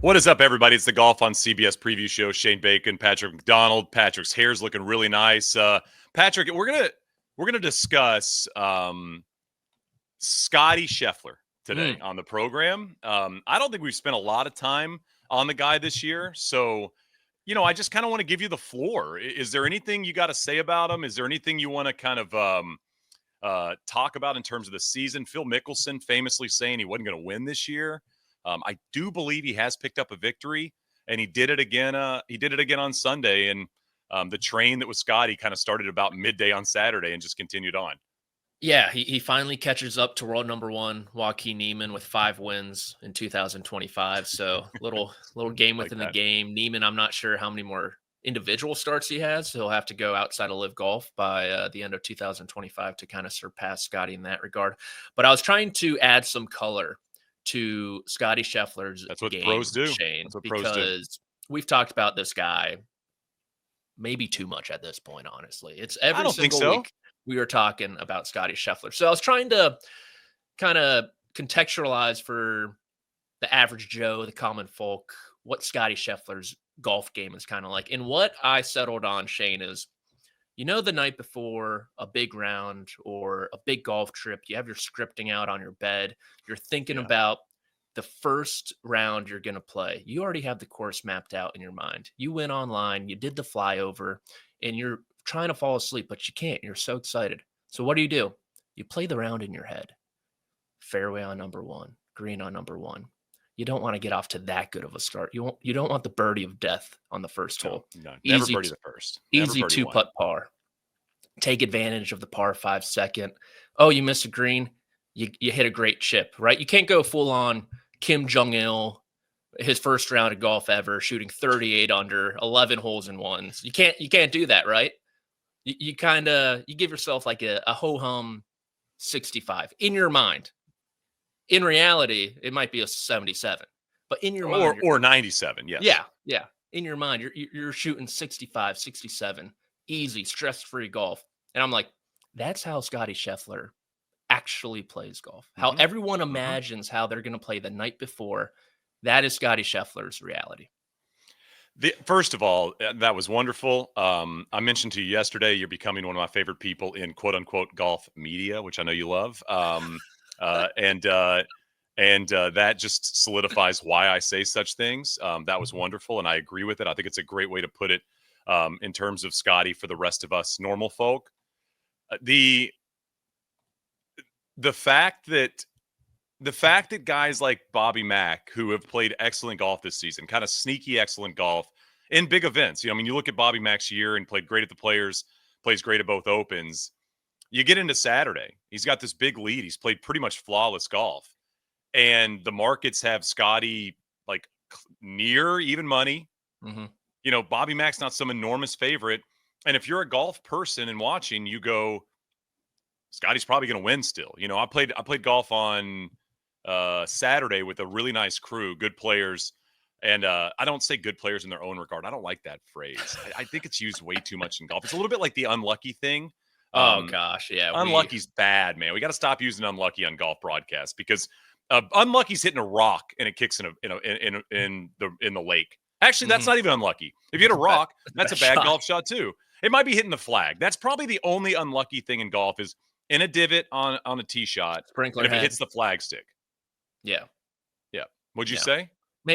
What is up, everybody? It's the Golf on CBS preview show. Shane Bacon, Patrick McDonald. Patrick's hair's looking really nice. Patrick, we're gonna discuss Scottie Scheffler today on the program. I don't think we've spent a lot of time on the guy this year, so I just kind of want to give you the floor. Is there anything you got to say about him? Is there anything you want to kind of talk about in terms of the season? Phil Mickelson famously saying he wasn't going to win this year. I do believe he has picked up a victory, and he did it again. He did it again on Sunday, and the train that was Scottie kind of started about midday on Saturday and just continued on. Yeah, he finally catches up to world number one Joaquin Niemann with 5 wins in 2025. So little game within the game. Niemann, I'm not sure how many more individual starts he has. So he'll have to go outside of LIV Golf by the end of 2025 to kind of surpass Scottie in that regard. But I was trying to add some color to Scottie Scheffler's That's what game, pros do. Shane, That's what pros do. because we've talked about this guy maybe too much at this point, honestly. It's every I don't single think so. week we were talking about Scottie Scheffler. So I was trying to kind of contextualize for the average Joe, the common folk, what Scottie Scheffler's golf game is kind of like. And what I settled on, Shane, is the night before a big round or a big golf trip, you have your scripting out on your bed. You're thinking about the first round you're going to play. You already have the course mapped out in your mind. You went online, you did the flyover, and you're trying to fall asleep, but you can't. You're so excited. So what do? You play the round in your head. Fairway on number 1, green on number 1. You don't want to get off to that good of a start. You don't want the birdie of death on the first hole. No, never birdie the first. Easy 2-putt par. Take advantage of the par 5 second. Oh, you miss a green. You hit a great chip, right? You can't go full on Kim Jong-il, his first round of golf ever, shooting 38 under, 11 holes in ones. You can't do that, right? You give yourself like a ho-hum 65 in your mind. In reality, it might be a 77, but in your mind, or 97. Yes. Yeah. In your mind, you're shooting 65, 67, easy, stress-free golf. And I'm like, that's how Scottie Scheffler actually plays golf. How everyone imagines how they're going to play the night before. That is Scottie Scheffler's reality. First of all, that was wonderful. I mentioned to you yesterday, you're becoming one of my favorite people in quote unquote golf media, which I know you love. And that just solidifies why I say such things. That was wonderful, and I agree with it. I think it's a great way to put it in terms of Scottie for the rest of us normal folk. The fact that guys like Bobby Mack, who have played excellent golf this season, kind of sneaky excellent golf in big events. You look at Bobby Mack's year and played great at the Players, plays great at both Opens. You get into Saturday, he's got this big lead. He's played pretty much flawless golf. And the markets have Scottie like near even money. Bobby Mack's not some enormous favorite. And if you're a golf person and watching, you go, Scottie's probably going to win still. I played golf on Saturday with a really nice crew, good players. And I don't say good players in their own regard. I don't like that phrase. I think it's used way too much in golf. It's a little bit like the unlucky thing. Oh gosh, yeah. Unlucky's bad, man. We got to stop using unlucky on golf broadcasts because unlucky's hitting a rock and it kicks in the lake. Actually, that's not even unlucky. If you hit a rock, that's a bad golf shot too. It might be hitting the flag. That's probably the only unlucky thing in golf is in a divot on a tee shot. Sprinkler and if head. It hits the flag stick. Yeah. What'd you say?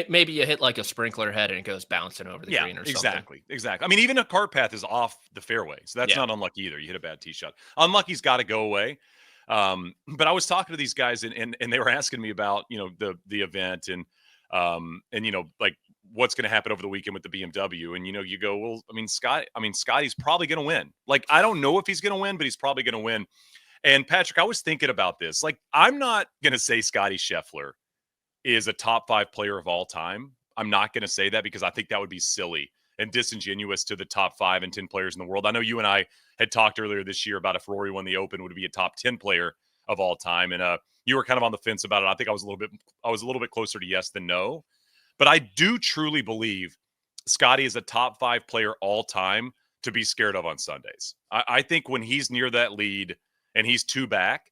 Maybe you hit like a sprinkler head and it goes bouncing over the green or something. Exactly. Even a cart path is off the fairway, so that's not unlucky either. You hit a bad tee shot. Unlucky's got to go away. But I was talking to these guys and they were asking me about the event and like what's going to happen over the weekend with the BMW. And you go, well, Scottie's probably going to win. Like I don't know if he's going to win, but he's probably going to win. And Patrick, I was thinking about this. Like I'm not going to say Scottie Scheffler is a top 5 player of all time. I'm not going to say that because I think that would be silly and disingenuous to the top 5 and 10 players in the world. I know you and I had talked earlier this year about if Rory won the Open, would it be a top 10 player of all time? And you were kind of on the fence about it. I think I was a little bit closer to yes than no. But I do truly believe Scottie is a top 5 player all time to be scared of on Sundays. I think when he's near that lead and he's 2 back,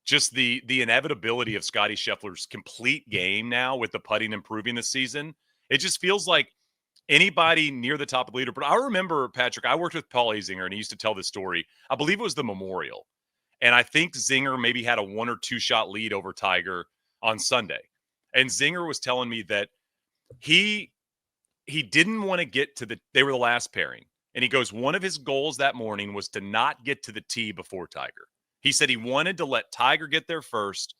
just the inevitability of Scottie Scheffler's complete game now with the putting improving this season It just feels like anybody near the top of the leaderboard. I remember, Patrick, I worked with Paul Azinger, and he used to tell this story. I believe it was the Memorial. And I think Zinger maybe had a 1 or 2 shot lead over Tiger on Sunday. And Zinger was telling me that he didn't want to get to they were the last pairing. And he goes, one of his goals that morning was to not get to the tee before Tiger. He said he wanted to let Tiger get there first,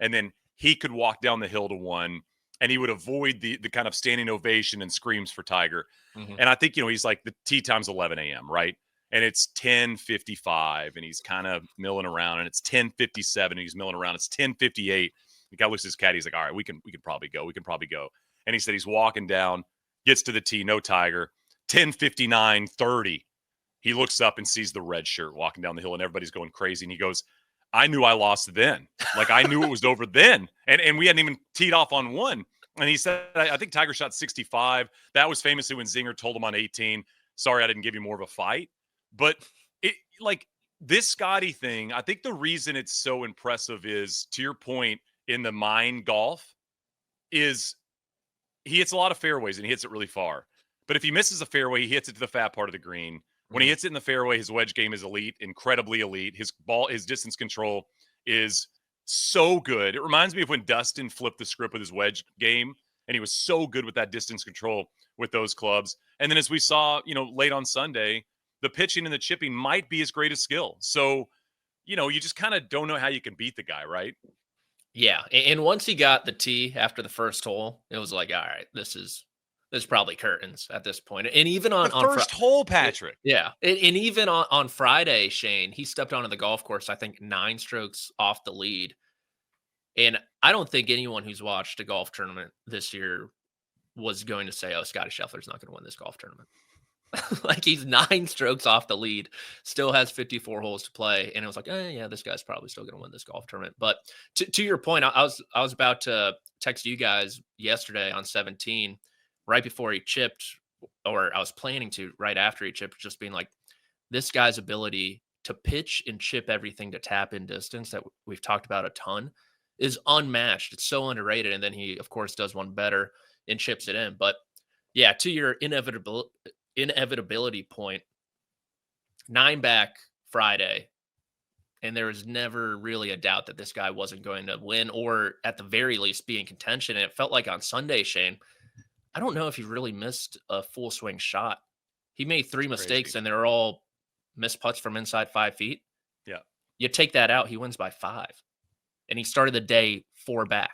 and then he could walk down the hill to 1, and he would avoid the kind of standing ovation and screams for Tiger. Mm-hmm. And I think, he's like, the tee time's 11 a.m., right? And it's 10:55, and he's kind of milling around, and it's 10:57, and he's milling around. It's 10:58. The guy looks at his caddy. He's like, all right, we can probably go. We can probably go. And he said he's walking down, gets to the tee, no Tiger. 10:59:30. He looks up and sees the red shirt walking down the hill, and everybody's going crazy. And he goes, I knew I lost then. Like, I knew it was over then. And we hadn't even teed off on 1. And he said, I think Tiger shot 65. That was famously when Zinger told him on 18, sorry, I didn't give you more of a fight. But this Scottie thing, I think the reason it's so impressive is, to your point, in the mine golf, is he hits a lot of fairways and he hits it really far. But if he misses a fairway, he hits it to the fat part of the green. When he hits it in the fairway, his wedge game is elite, incredibly elite. His distance control is so good. It reminds me of when Dustin flipped the script with his wedge game, and he was so good with that distance control with those clubs. And then, as we saw, late on Sunday, the pitching and the chipping might be his greatest skill. So, you just kind of don't know how you can beat the guy, right? Yeah. And once he got the tee after the first hole, it was like, all right, this is probably curtains at this point. And even on the first hole, Patrick. Yeah. And even on Friday, Shane, he stepped onto the golf course, I think 9 strokes off the lead. And I don't think anyone who's watched a golf tournament this year was going to say, oh, Scottie Scheffler's not going to win this golf tournament. Like, he's 9 strokes off the lead, still has 54 holes to play. And it was like, yeah, this guy's probably still going to win this golf tournament. But to your point, I was about to text you guys yesterday on 17, right before he chipped, or I was planning to right after he chipped, just being like, this guy's ability to pitch and chip everything to tap in distance that we've talked about a ton is unmatched. It's so underrated. And then he, of course, does one better and chips it in. But yeah, to your inevitability point, 9 back Friday, and there was never really a doubt that this guy wasn't going to win, or at the very least be in contention. And it felt like on Sunday, Shane, I don't know if he really missed a full swing shot. He made 3 mistakes, and they're all missed putts from inside 5 feet. Yeah. You take that out, he wins by 5. And he started the day 4 back.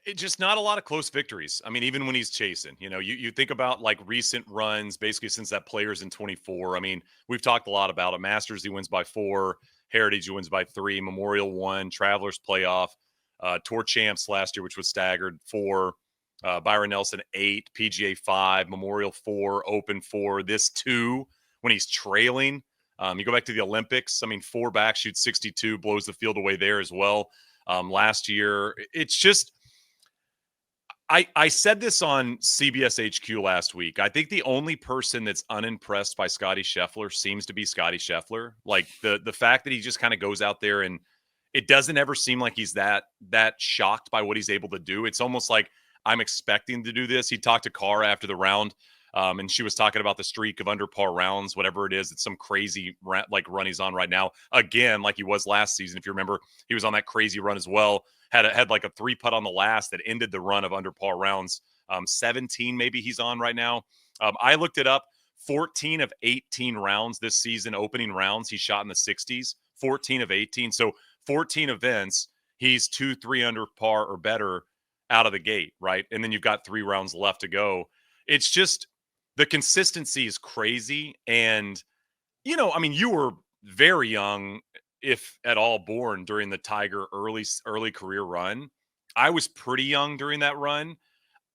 It's just not a lot of close victories. I mean, even when he's chasing, you think about like recent runs, basically since that Players in 24. I mean, we've talked a lot about it. Masters, he wins by 4. Heritage, he wins by 3. Memorial 1. Travelers playoff. Tour Champs last year, which was staggered, 4. Byron Nelson 8. PGA 5. Memorial 4. Open 4. This 2 when he's trailing. You go back to the Olympics. I mean, 4 back, shoots 62, blows the field away there as well. Last year, it's just. I said this on CBS HQ last week. I think the only person that's unimpressed by Scottie Scheffler seems to be Scottie Scheffler. Like, the fact that he just kind of goes out there and it doesn't ever seem like he's that shocked by what he's able to do. It's almost like I'm expecting to do this. He talked to Carr after the round, and she was talking about the streak of under par rounds, whatever it is. It's some crazy run he's on right now. Again, like he was last season. If you remember, he was on that crazy run as well. Had like a 3-putt on the last that ended the run of under par rounds. 17 maybe he's on right now. I looked it up. 14 of 18 rounds this season, opening rounds, he shot in the 60s. 14 of 18. So 14 events, he's 2-3 under par or better out of the gate, right? And then you've got 3 rounds left to go. It's just the consistency is crazy. And, I mean, you were very young, if at all, born during the Tiger early career run. I was pretty young during that run.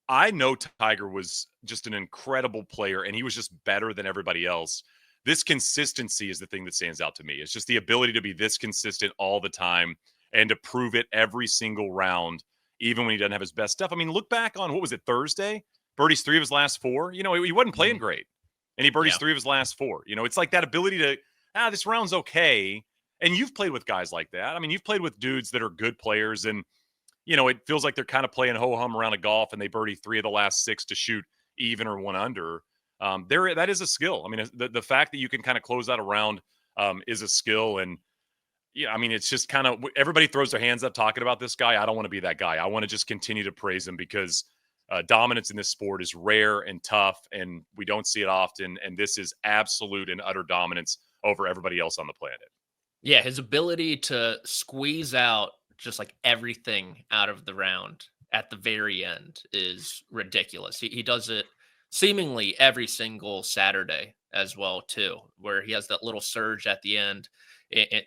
I know Tiger was just an incredible player, and he was just better than everybody else. This consistency is the thing that stands out to me. It's just the ability to be this consistent all the time and to prove it every single round, even when he doesn't have his best stuff. I mean, look back on, what was it, Thursday? Birdies 3 of his last 4. He wasn't playing great, and he birdies 3 of his last 4. It's like that ability to, this round's okay. And you've played with guys like that. I mean, you've played with dudes that are good players, and, it feels like they're kind of playing ho-hum around a golf, and they birdie 3 of the last 6 to shoot even or 1 under. That is a skill. I mean, the fact that you can kind of close out a round is a skill. And yeah, I mean, it's just kind of everybody throws their hands up talking about this guy. I don't want to be that guy. I want to just continue to praise him because dominance in this sport is rare and tough, and we don't see it often. And this is absolute and utter dominance over everybody else on the planet. Yeah, his ability to squeeze out just like everything out of the round at the very end is ridiculous. He does it seemingly every single Saturday as well too, where he has that little surge at the end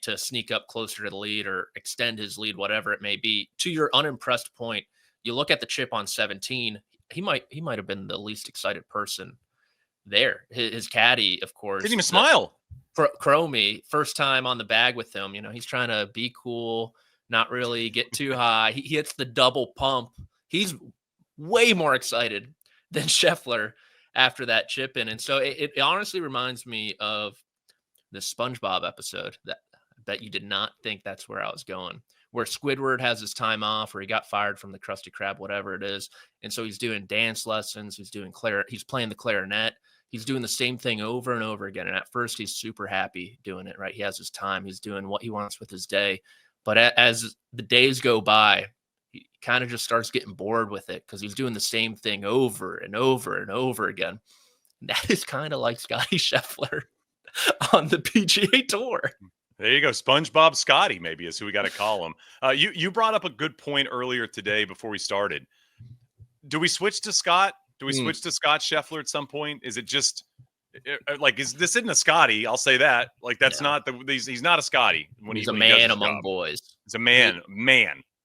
to sneak up closer to the lead or extend his lead, whatever it may be. To your unimpressed point, you look at the chip on 17, he might have been the least excited person there. His caddy, of course, didn't even smile. Cromie, first time on the bag with him, he's trying to be cool, not really get too high. He hits the double pump. He's way more excited than Scheffler after that chip in. And so it honestly reminds me of the SpongeBob episode that I bet you did not think that's where I was going, where Squidward has his time off, or he got fired from the Krusty Krab, whatever it is. And so he's doing dance lessons. He's playing the clarinet. He's doing the same thing over and over again. And at first he's super happy doing it, right? He has his time. He's doing what he wants with his day. But as the days go by, he kind of just starts getting bored with it because he's doing the same thing over and over and over again. And that is kind of like Scottie Scheffler on the PGA Tour. There you go. SpongeBob Scotty maybe is who we got to call him. You brought up a good point earlier today before we started. Do we switch to Scott? Do we switch to Scott Scheffler at some point? Is it just like, this isn't a Scotty? I'll say that. Like, that's not he's not a Scotty. He's a man among boys. He's a man.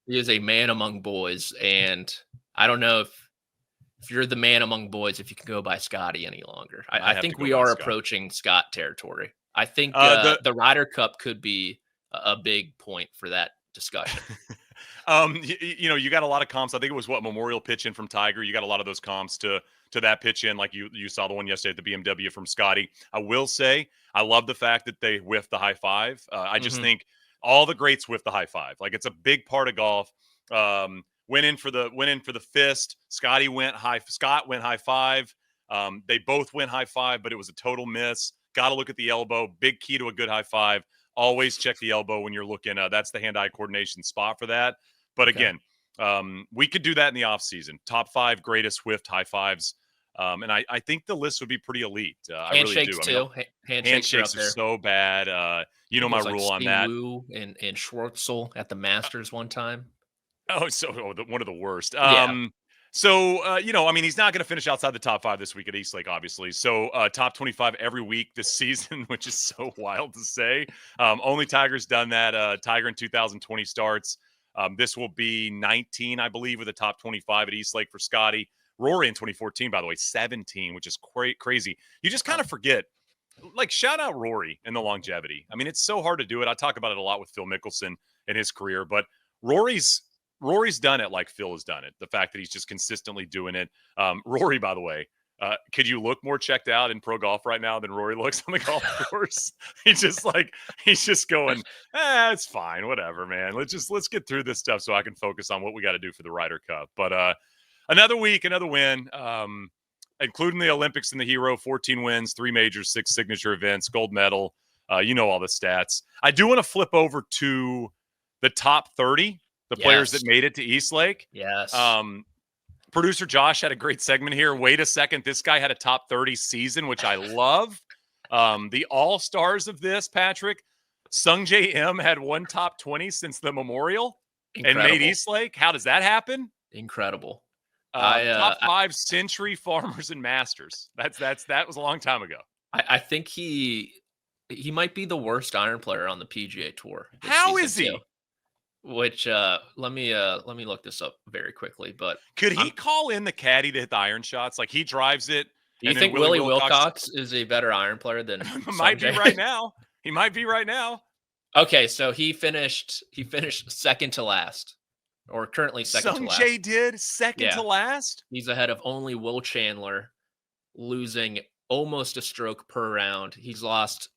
He is a man among boys. And I don't know if you're the man among boys, if you can go by Scotty any longer. I think we are approaching Scott territory. I think the Ryder Cup could be a big point for that discussion. You got a lot of comps. I think it was Memorial pitch in from Tiger. You got a lot of those comps to that pitch in. Like you saw the one yesterday at the BMW from Scotty. I will say I love the fact that they whiffed the high five. I just think all the greats whiff the high five. Like, it's a big part of golf. Went in for the fist. Scott went high five. They both went high five, but it was a total miss. Got to look at the elbow. Big key to a good high five. Always check the elbow when you're looking. That's the hand-eye coordination spot for that. But again, we could do that in the offseason. Top 5 greatest whiffed high fives. And I think the list would be pretty elite. Handshakes, I really do. Handshakes are so bad. My rule on that. Wu and Schwartzel at the Masters one time. One of the worst. Yeah. He's not going to finish outside the top 5 this week at Eastlake, obviously. So top 25 every week this season, which is so wild to say. Only Tiger's done that. Tiger in 2020 starts. This will be 19, I believe, with a top 25 at Eastlake for Scotty. Rory in 2014, by the way, 17, which is crazy. You just kind of forget. Like, shout out Rory and the longevity. I mean, it's so hard to do it. I talk about it a lot with Phil Mickelson in his career, but Rory's done it like Phil has done it. The fact that he's just consistently doing it. Rory, by the way, could you look more checked out in pro golf right now than Rory looks on the golf course? he's just going, it's fine, whatever, man. Let's get through this stuff so I can focus on what we got to do for the Ryder Cup. But another week, another win, including the Olympics and the Hero, 14 wins, 3 majors, 6 signature events, gold medal. All the stats. I do want to flip over to the top 30. The players that made it to Eastlake. Yes. Producer Josh had a great segment here. Wait a second. This guy had a top 30 season, which I love. The all-stars of this, Patrick, Sungjae M had one top 20 since the Memorial. Incredible. And made Eastlake. How does that happen? Incredible. Top 5 Century, Farmers, and Masters. That was a long time ago. I think he might be the worst iron player on the PGA Tour. How is he? Which let me look this up very quickly. But could he call in the caddy to hit the iron shots? Like, he drives it. Do you think Willie Wilcox is a better iron player than might be right now? He might be right now. Okay, so he finished second to last, or currently second to last. Sungjae did second to last. He's ahead of only Will Chandler, losing almost a stroke per round. He's lost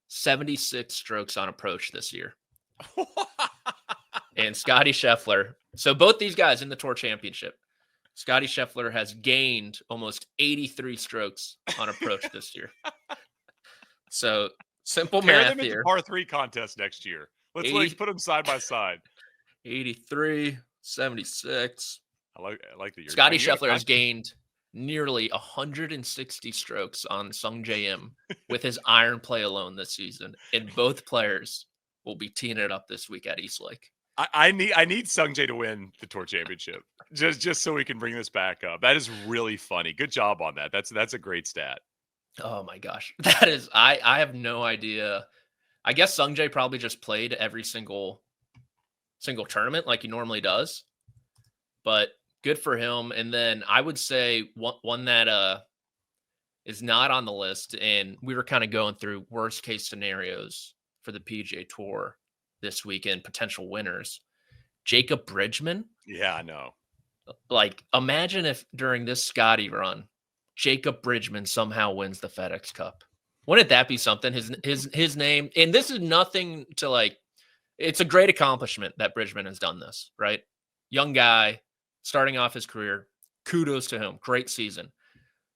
76 strokes on approach this year. And Scottie Scheffler So both these guys in the Tour Championship, Scottie Scheffler has gained almost 83 strokes on approach this year. So simple Pair math them into here. par 3 contest next year. Let's 80, put them side by side. 83, 76. I like that you're. Scottie Scheffler has gained nearly 160 strokes on Sungjae Im with his iron play alone this season, and both players will be teeing it up this week at East Lake. I need Sungjae to win the Tour Championship just so we can bring this back up. That is really funny. Good job on that. That's a great stat. Oh my gosh, that is I have no idea. I guess Sungjae probably just played every single tournament like he normally does, but good for him. And then I would say one that is not on the list, and we were kind of going through worst case scenarios for the PGA Tour this weekend, potential winners. Jacob Bridgman. Yeah, I know. Like, imagine if during this Scotty run, Jacob Bridgman somehow wins the FedEx Cup. Wouldn't that be something? His name, and this is nothing to like. It's a great accomplishment that Bridgman has done this, right? Young guy, starting off his career. Kudos to him. Great season.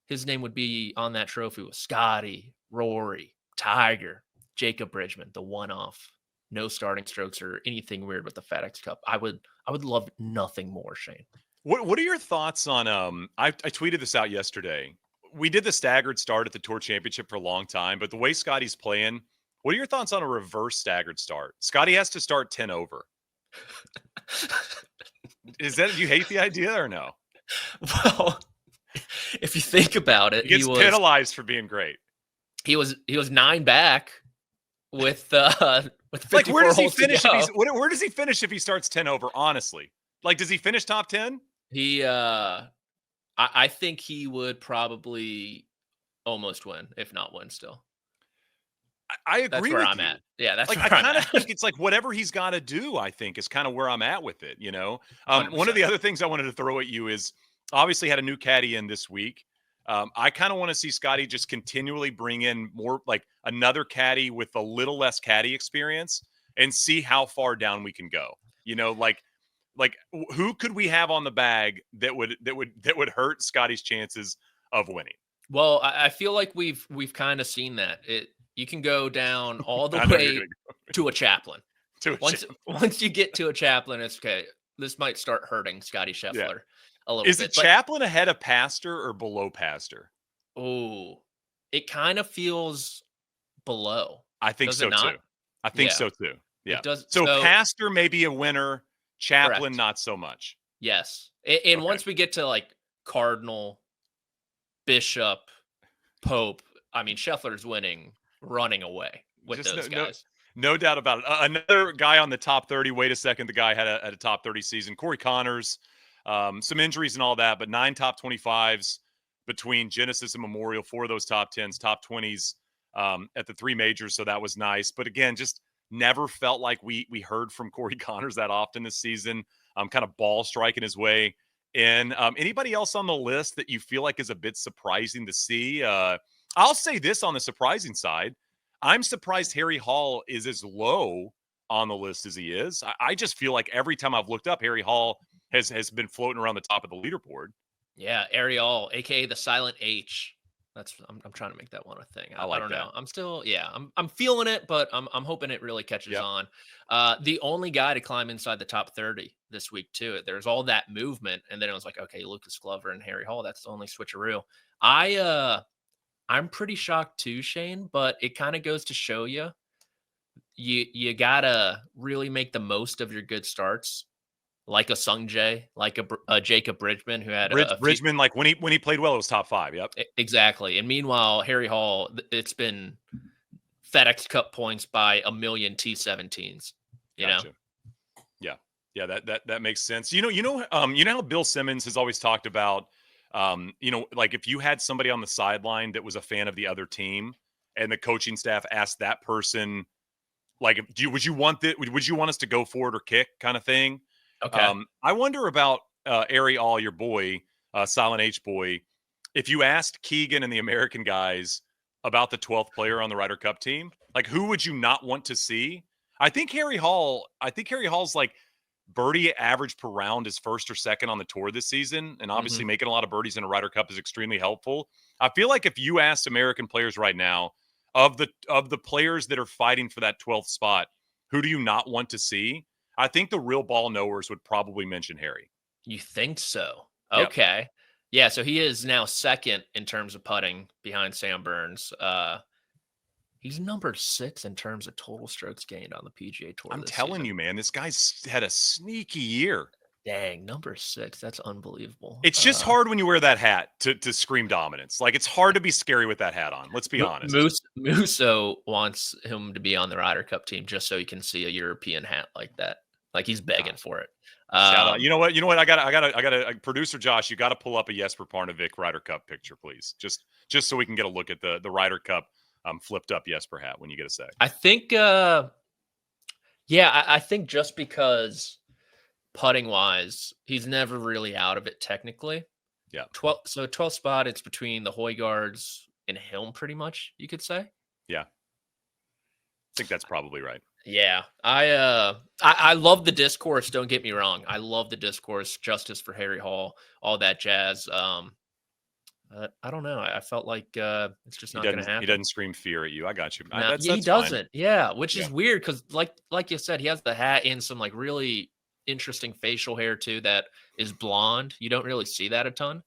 His name would be on that trophy with Scotty, Rory, Tiger, Jacob Bridgman, the one-off. No starting strokes or anything weird with the FedEx Cup. I would love nothing more, Shane. What are your thoughts on I tweeted this out yesterday. We did the staggered start at the Tour Championship for a long time, but the way Scotty's playing, what are your thoughts on a reverse staggered start? Scotty has to start 10 over. Do you hate the idea or no? Well, if you think about it, he gets penalized for being great. He was 9 back with 54 like where does he finish? Where does he finish if he starts 10 over? Honestly, like does he finish top 10? He I think he would probably almost win, if not win still. I agree. That's where I'm at. Yeah, that's like where I kind of think it's like whatever he's got to do. I think is kind of where I'm at with it. You know, one of the other things I wanted to throw at you is obviously had a new caddy in this week. I kind of want to see Scotty just continually bring in more like another caddy with a little less caddy experience and see how far down we can go. You know, like who could we have on the bag that would hurt Scotty's chances of winning? Well, I feel like we've kind of seen that. You can go down all the way to a chaplain. Once you get to a chaplain, it's okay. This might start hurting Scottie Scheffler a little bit. Is it chaplain ahead of pastor or below pastor? Oh, it kind of feels below. I think so too. I think so too. Yeah. It does. So pastor may be a winner. Chaplain, correct. Not so much. Yes. And once we get to like cardinal, bishop, pope, I mean, Scheffler's winning, running away with those guys. No doubt about it. Another guy on the top 30. Wait a second. The guy had a top 30 season. Corey Connors, some injuries and all that, but 9 top 25s between Genesis and Memorial, 4 of those top 10s, top 20s at the 3 majors. So that was nice. But again, just never felt like we heard from Corey Connors that often this season. Kind of ball striking his way in. Anybody else on the list that you feel like is a bit surprising to see? I'll say this on the surprising side. I'm surprised Harry Hall is as low on the list as he is. I just feel like every time I've looked up, Harry Hall has been floating around the top of the leaderboard. Yeah, Ariel, aka the Silent H. I'm trying to make that one a thing. I don't know. I'm still, I'm feeling it, but I'm hoping it really catches on. The only guy to climb inside the top 30 this week too. There's all that movement, and then it was like, okay, Lucas Glover and Harry Hall. That's the only switcheroo. I'm pretty shocked too, Shane. But it kind of goes to show you gotta really make the most of your good starts. Like a Sungjae, like a Jacob Bridgman, who had Bridgman, like when he played well, it was top 5. Yep, exactly. And meanwhile, Harry Hall, it's been FedEx Cup points by a million T17s. You know, yeah, that makes sense. You know how Bill Simmons has always talked about, like if you had somebody on the sideline that was a fan of the other team, and the coaching staff asked that person, like, would you want us to go for it or kick, kind of thing. Okay. I wonder about Ari All, your boy, Silent H boy. If you asked Keegan and the American guys about the 12th player on the Ryder Cup team, like who would you not want to see? I think Harry Hall's like birdie average per round is first or second on the tour this season. And obviously making a lot of birdies in a Ryder Cup is extremely helpful. I feel like if you asked American players right now, of the players that are fighting for that 12th spot, who do you not want to see? I think the real ball knowers would probably mention Harry. You think so? Yeah. Okay. Yeah, so he is now second in terms of putting behind Sam Burns. He's number 6 in terms of total strokes gained on the PGA Tour. I'm telling you, man, this guy's had a sneaky year. Dang, number 6. That's unbelievable. It's just hard when you wear that hat to scream dominance. Like, it's hard to be scary with that hat on. Let's be honest. Musso wants him to be on the Ryder Cup team just so he can see a European hat like that. Like, he's begging for it. Shout out. You know what? I got producer Josh, you got to pull up a Jesper Parnevik Ryder Cup picture, please. Just so we can get a look at the Ryder Cup flipped up Jesper hat when you get a sec. I think I think just because putting wise, he's never really out of it technically. Yeah. 12th spot, it's between the Højgaards and him pretty much, you could say. Yeah. I think that's probably right. Yeah. I love the discourse, don't get me wrong. I love the discourse, justice for Harry Hall, all that jazz. I don't know. I felt like it's just not going to happen. He doesn't scream fear at you. I got you. No, he doesn't. Fine. Yeah, which is weird because, like you said, he has the hat and some like really interesting facial hair too that is blonde. You don't really see that a ton,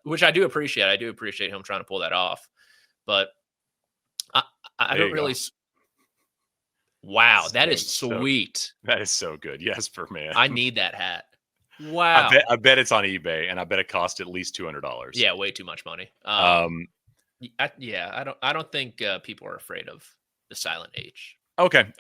which I do appreciate. I do appreciate him trying to pull that off, but I don't really. Wow, that is sweet. That is so good. Jesper, man. I need that hat. Wow. I bet it's on eBay, and I bet it cost at least $200. Yeah, way too much money. I don't think people are afraid of the silent H. Okay.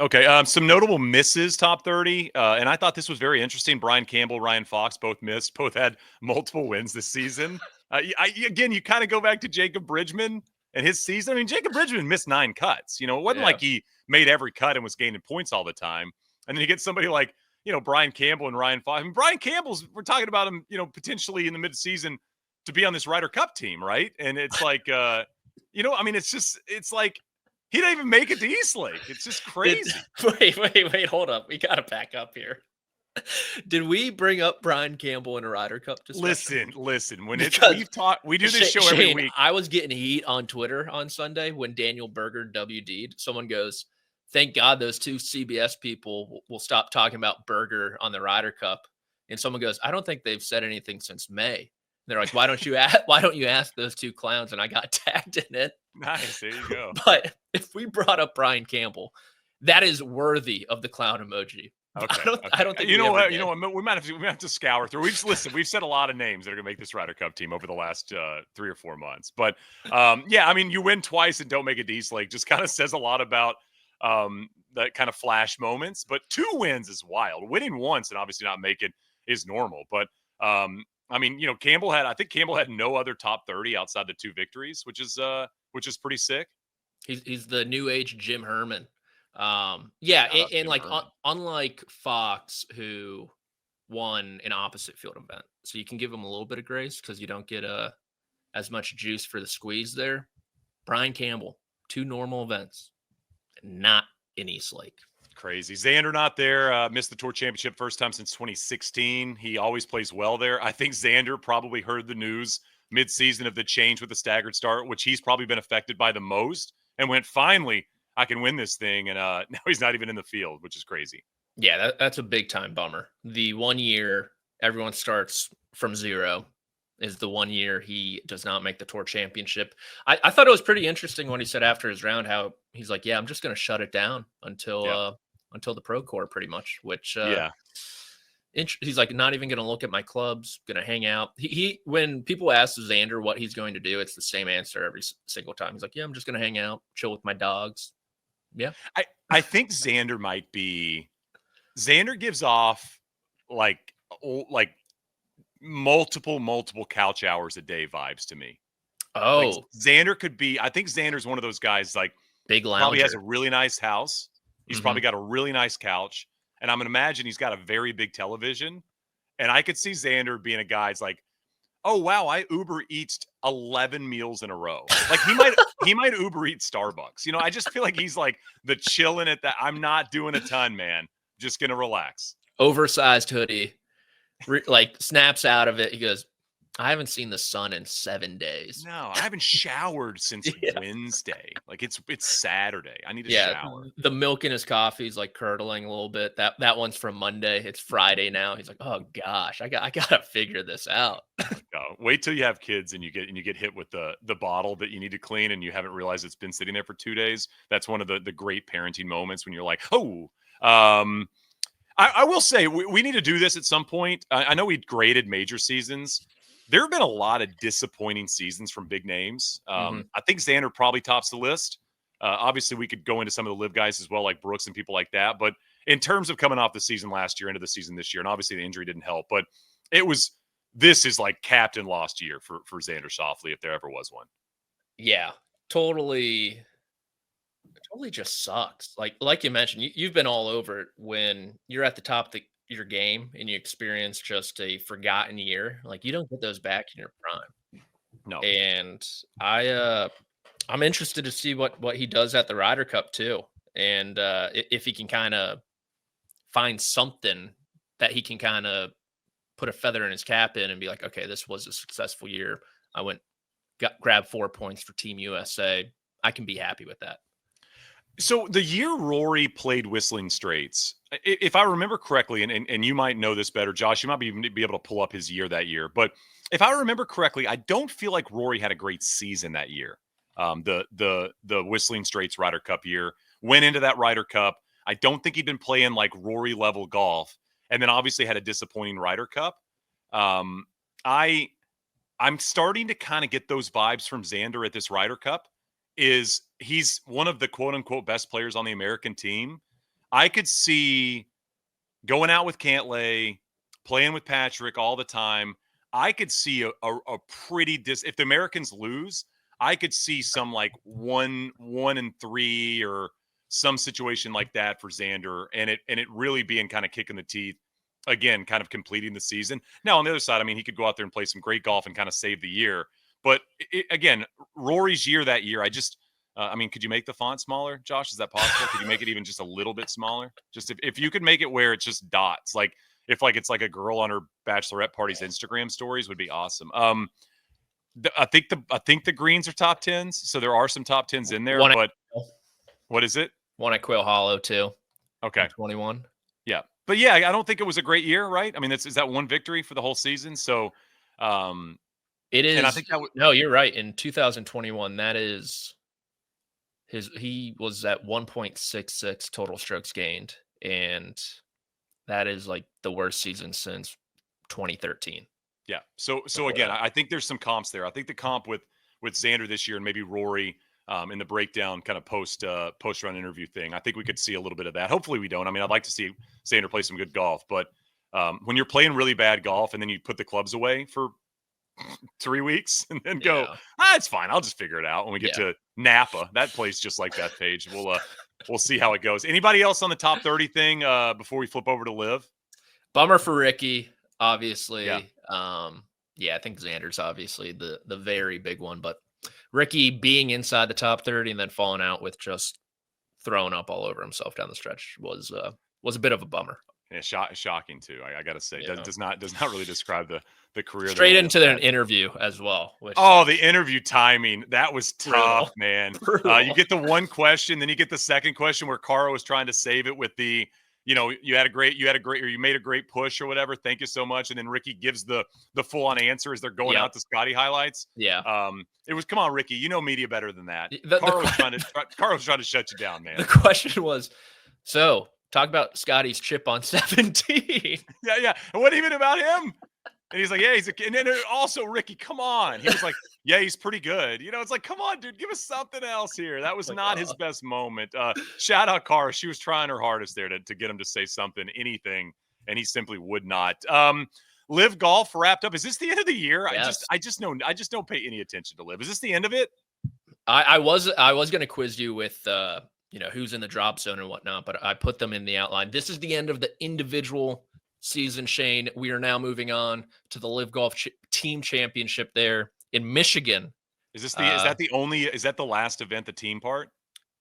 Some notable misses, top 30, and I thought this was very interesting. Brian Campbell, Ryan Fox both missed. Both had multiple wins this season. Again, you kind of go back to Jacob Bridgman and his season. I mean, Jacob Bridgman missed 9 cuts. You know, it wasn't like he made every cut and was gaining points all the time. And then you get somebody like, Brian Campbell and Ryan Fox. I mean, Brian Campbell's, we're talking about him, potentially in the mid-season to be on this Ryder Cup team, right? And it's like, it's like he didn't even make it to East Lake. It's just crazy. Wait, hold up. We got to back up here. Did we bring up Brian Campbell in a Ryder Cup discussion? Listen. When we do this show every week. I was getting heat on Twitter on Sunday when Daniel Berger WD'd. Someone goes, thank God those 2 CBS people will stop talking about Berger on the Ryder Cup. And someone goes, I don't think they've said anything since May. And they're like, why don't you ask those 2 clowns? And I got tagged in it. Nice, there you go. But if we brought up Brian Campbell, that is worthy of the clown emoji. Okay. I don't think you know what? We might have to scour through. We've said a lot of names that are going to make this Ryder Cup team over the last 3 or 4 months. But you win twice and don't make it to East Lake. Just kind of says a lot about that kind of flash moments. But 2 wins is wild. Winning once and obviously not make it is normal. But Campbell had no other top 30 outside the 2 victories, which is pretty sick. He's the new age Jim Herman. Unlike Fox, who won an opposite field event, so you can give him a little bit of grace because you don't get as much juice for the squeeze there. Brian Campbell, 2 normal events, not in East Lake. Crazy. Xander not there. Missed the Tour Championship first time since 2016. He always plays well there. I think Xander probably heard the news mid-season of the change with the staggered start, which he's probably been affected by the most, and went, finally, I can win this thing. And now he's not even in the field, which is crazy. Yeah, that's a big time bummer. The 1 year everyone starts from 0 is the 1 year he does not make the Tour Championship. I thought it was pretty interesting when he said after his round how he's like, I'm just going to shut it down until the Pro Tour pretty much, which he's like, not even going to look at my clubs, going to hang out. He when people ask Xander what he's going to do, it's the same answer every single time. He's like, I'm just going to hang out, chill with my dogs. Yeah. I think Xander gives off like multiple couch hours a day vibes to me. Oh, like Xander could be, I think Xander's one of those guys, like big lounger. Probably has a really nice house. He's probably got a really nice couch. And I'm going to imagine he's got a very big television. And I could see Xander being a guy that's like, oh, wow, I Uber Eats 11 meals in a row. Like he might Uber eat Starbucks. I just feel like he's like the chilling at that. I'm not doing a ton, man. Just going to relax. oversized hoodie, like snaps out of it. He goes, I haven't seen the sun in 7 days. No, I haven't showered since Yeah. Wednesday. Like it's Saturday. I need to Yeah, shower. the milk in his coffee is like curdling a little bit. That one's from Monday. It's Friday now. He's like, oh gosh, I gotta figure this out. No, wait till you have kids and you get hit with the bottle that you need to clean and you haven't realized it's been sitting there for 2 days. That's one of the great parenting moments when you're like, oh. I will say we need to do this at some point. I know we graded major seasons. There have been a lot of disappointing seasons from big names. I think Xander probably tops the list. Obviously, we could go into some of the LIV guys as well, like Brooks and people like that. But in terms of coming off the season last year into the season this year, and obviously the injury didn't help, but this is like captain lost year for Xander Schauffele if there ever was one. Yeah, totally just sucks. Like you mentioned, you've been all over it when you're at the top of your game and you experience just a forgotten year. Like you don't get those back in your prime. No. And I'm interested to see what he does at the Ryder Cup too. And if he can kind of find something that he can kind of put a feather in his cap in and be like, okay, this was a successful year. I grabbed 4 points for Team USA. I can be happy with that. So the year Rory played Whistling Straits, if I remember correctly, and you might know this better, Josh, you might be able to pull up his year that year. But if I remember correctly, I don't feel like Rory had a great season that year. The Whistling Straits Ryder Cup year went into that Ryder Cup. I don't think he'd been playing like Rory level golf, and then obviously had a disappointing Ryder Cup. I'm starting to kind of get those vibes from Xander at this Ryder Cup. He's one of the quote unquote best players on the American team. I could see going out with Cantlay, playing with Patrick all the time. I could see a pretty if the Americans lose, I could see some like 1-3 or some situation like that for Xander, and it really being kind of kicking the teeth again, kind of completing the season. Now on the other side, I mean, he could go out there and play some great golf and kind of save the year. But again, Rory's year that year, I mean, could you make the font smaller, Josh? Is that possible? Could you make it even just a little bit smaller? Just if you could make it where it's just dots, like if like it's like a girl on her bachelorette party's Instagram stories would be awesome. I think the greens are top 10s, so there are some top 10s in there. But what is it? One at Quail Hollow too. Okay, 21. Yeah, but yeah, I don't think it was a great year, right? I mean, is that one victory for the whole season? So. It is. And I think no, you're right. In 2021, that is he was at 1.66 total strokes gained, and that is like the worst season since 2013. Yeah. So again, I think there's some comps there. I think the comp with Xander this year and maybe Rory in the breakdown kind of post run interview thing, I think we could see a little bit of that. Hopefully we don't. I mean, I'd like to see Xander play some good golf, but when you're playing really bad golf and then you put the clubs away for 3 weeks and then go, it's fine, I'll just figure it out when we get to Napa. That place just like that page. We'll see how it goes. Anybody else on the top 30 thing before we flip over to LIV? Bummer for Ricky, obviously. Yeah, I think Xander's obviously the very big one, but Ricky being inside the top 30 and then falling out with just throwing up all over himself down the stretch was a bit of a bummer. Yeah, shocking too. I got to say, does not really describe the career. Straight into an interview as well. The interview timing, that was tough, man. You get the one question, then you get the second question where Cara was trying to save it with the, you made a great push or whatever. Thank you so much. And then Ricky gives the full on answer as they're going out to Scottie highlights. Yeah. It was, come on, Ricky, you know media better than that. Cara was trying to shut you down, man. The question was, so talk about Scottie's chip on 17. Yeah. And what even about him? And he's like, yeah, and then also Ricky, come on. He was like, yeah, he's pretty good. It's like, come on, dude, give us something else here. That was not his best moment. Shout out Cara. She was trying her hardest there to get him to say something, anything, and he simply would not. LIV Golf wrapped up. Is this the end of the year? Yes. I just don't pay any attention to LIV. Is this the end of it? I was going to quiz you with who's in the drop zone and whatnot, but I put them in the outline. This is the end of the individual season, Shane. We are now moving on to the LIV Golf Team Championship there in Michigan. Is that the last event, the team part?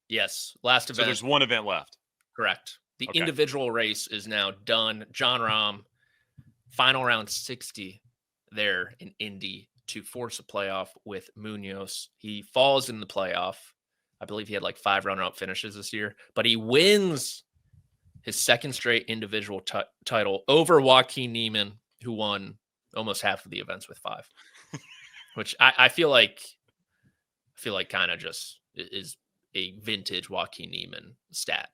Yes, last event. So there's one event left. Correct. The Okay. individual race is now done. Jon Rahm, final round 60 there in Indy to force a playoff with Munoz. He falls in the playoff. I believe he had like 5 runner-up finishes this year, but he wins his second straight individual title over Joaquin Niemann, who won almost half of the events with 5, which I feel like kind of just is a vintage Joaquin Niemann stat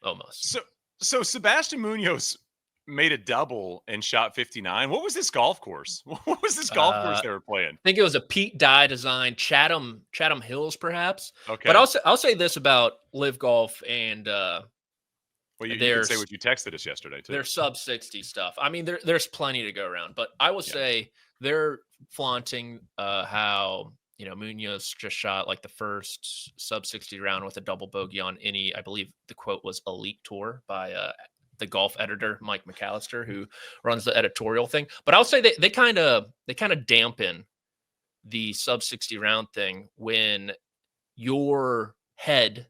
almost. So Sebastian Munoz made a double and shot 59. What was this golf course? What was this golf course they were playing? I think it was a Pete Dye design, Chatham Hills, perhaps. Okay. But I'll say this about LIV Golf and well, you can say what you texted us yesterday too. Their sub 60 stuff. I mean, there's plenty to go around, but I will say they're flaunting how Munoz just shot like the first sub 60 round with a double bogey on any. I believe the quote was Elite Tour by the golf editor Mike McAllister, who runs the editorial thing. But I'll say they kind of dampen the sub 60 round thing when your head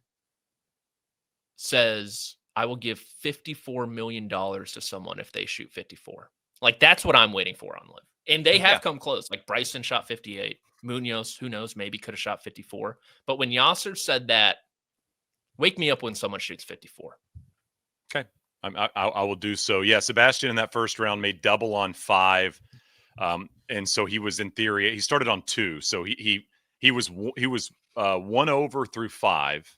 says, I will give $54 million to someone if they shoot 54. Like, that's what I'm waiting for on LIV. And they have come close. Like, Bryson shot 58. Munoz, who knows, maybe could have shot 54. But when Yasser said that, wake me up when someone shoots 54. Okay. I will do so. Yeah, Sebastian in that first round made double on 5. And so he was, in theory, he started on 2. So he was 1 over through 5.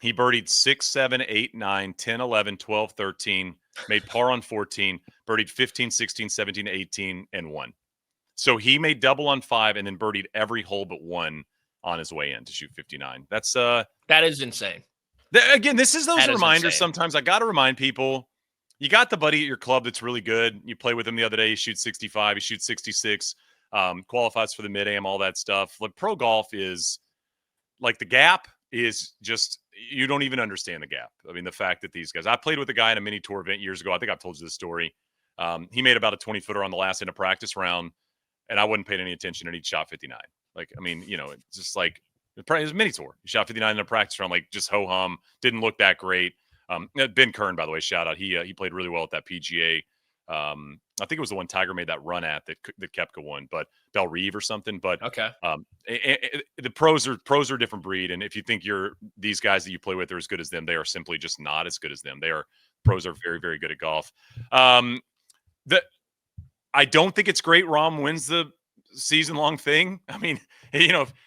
He birdied 6, 7, 8, 9, 10, 11, 12, 13, made par on 14, birdied 15, 16, 17, 18, and 1. So he made double on 5 and then birdied every hole but 1 on his way in to shoot 59. That is insane. Again, this is those reminders. Sometimes I got to remind people, you got the buddy at your club that's really good. You play with him the other day. He shoots 65. He shoots 66. Qualifies for the mid-am, all that stuff. Like, pro golf is like, the gap is just, you don't even understand the gap. I mean, the fact that these guys, I played with a guy in a mini tour event years ago. I think I've told you this story. He made about a 20-footer on the last end of practice round, and I wasn't paying any attention, and he shot 59. Like, I mean, it's just like, it was a mini tour. He shot 59 in a practice round, like, just ho-hum. Didn't look that great. Ben Kern, by the way, shout out. He played really well at that PGA. I think it was the one Tiger made that run at that Koepka won, but Belle Reve or something. But okay, the pros are a different breed, and if you think these guys that you play with are as good as them, they are simply just not as good as them. Pros are very, very good at golf. I don't think it's great Rahm wins the season-long thing. I mean,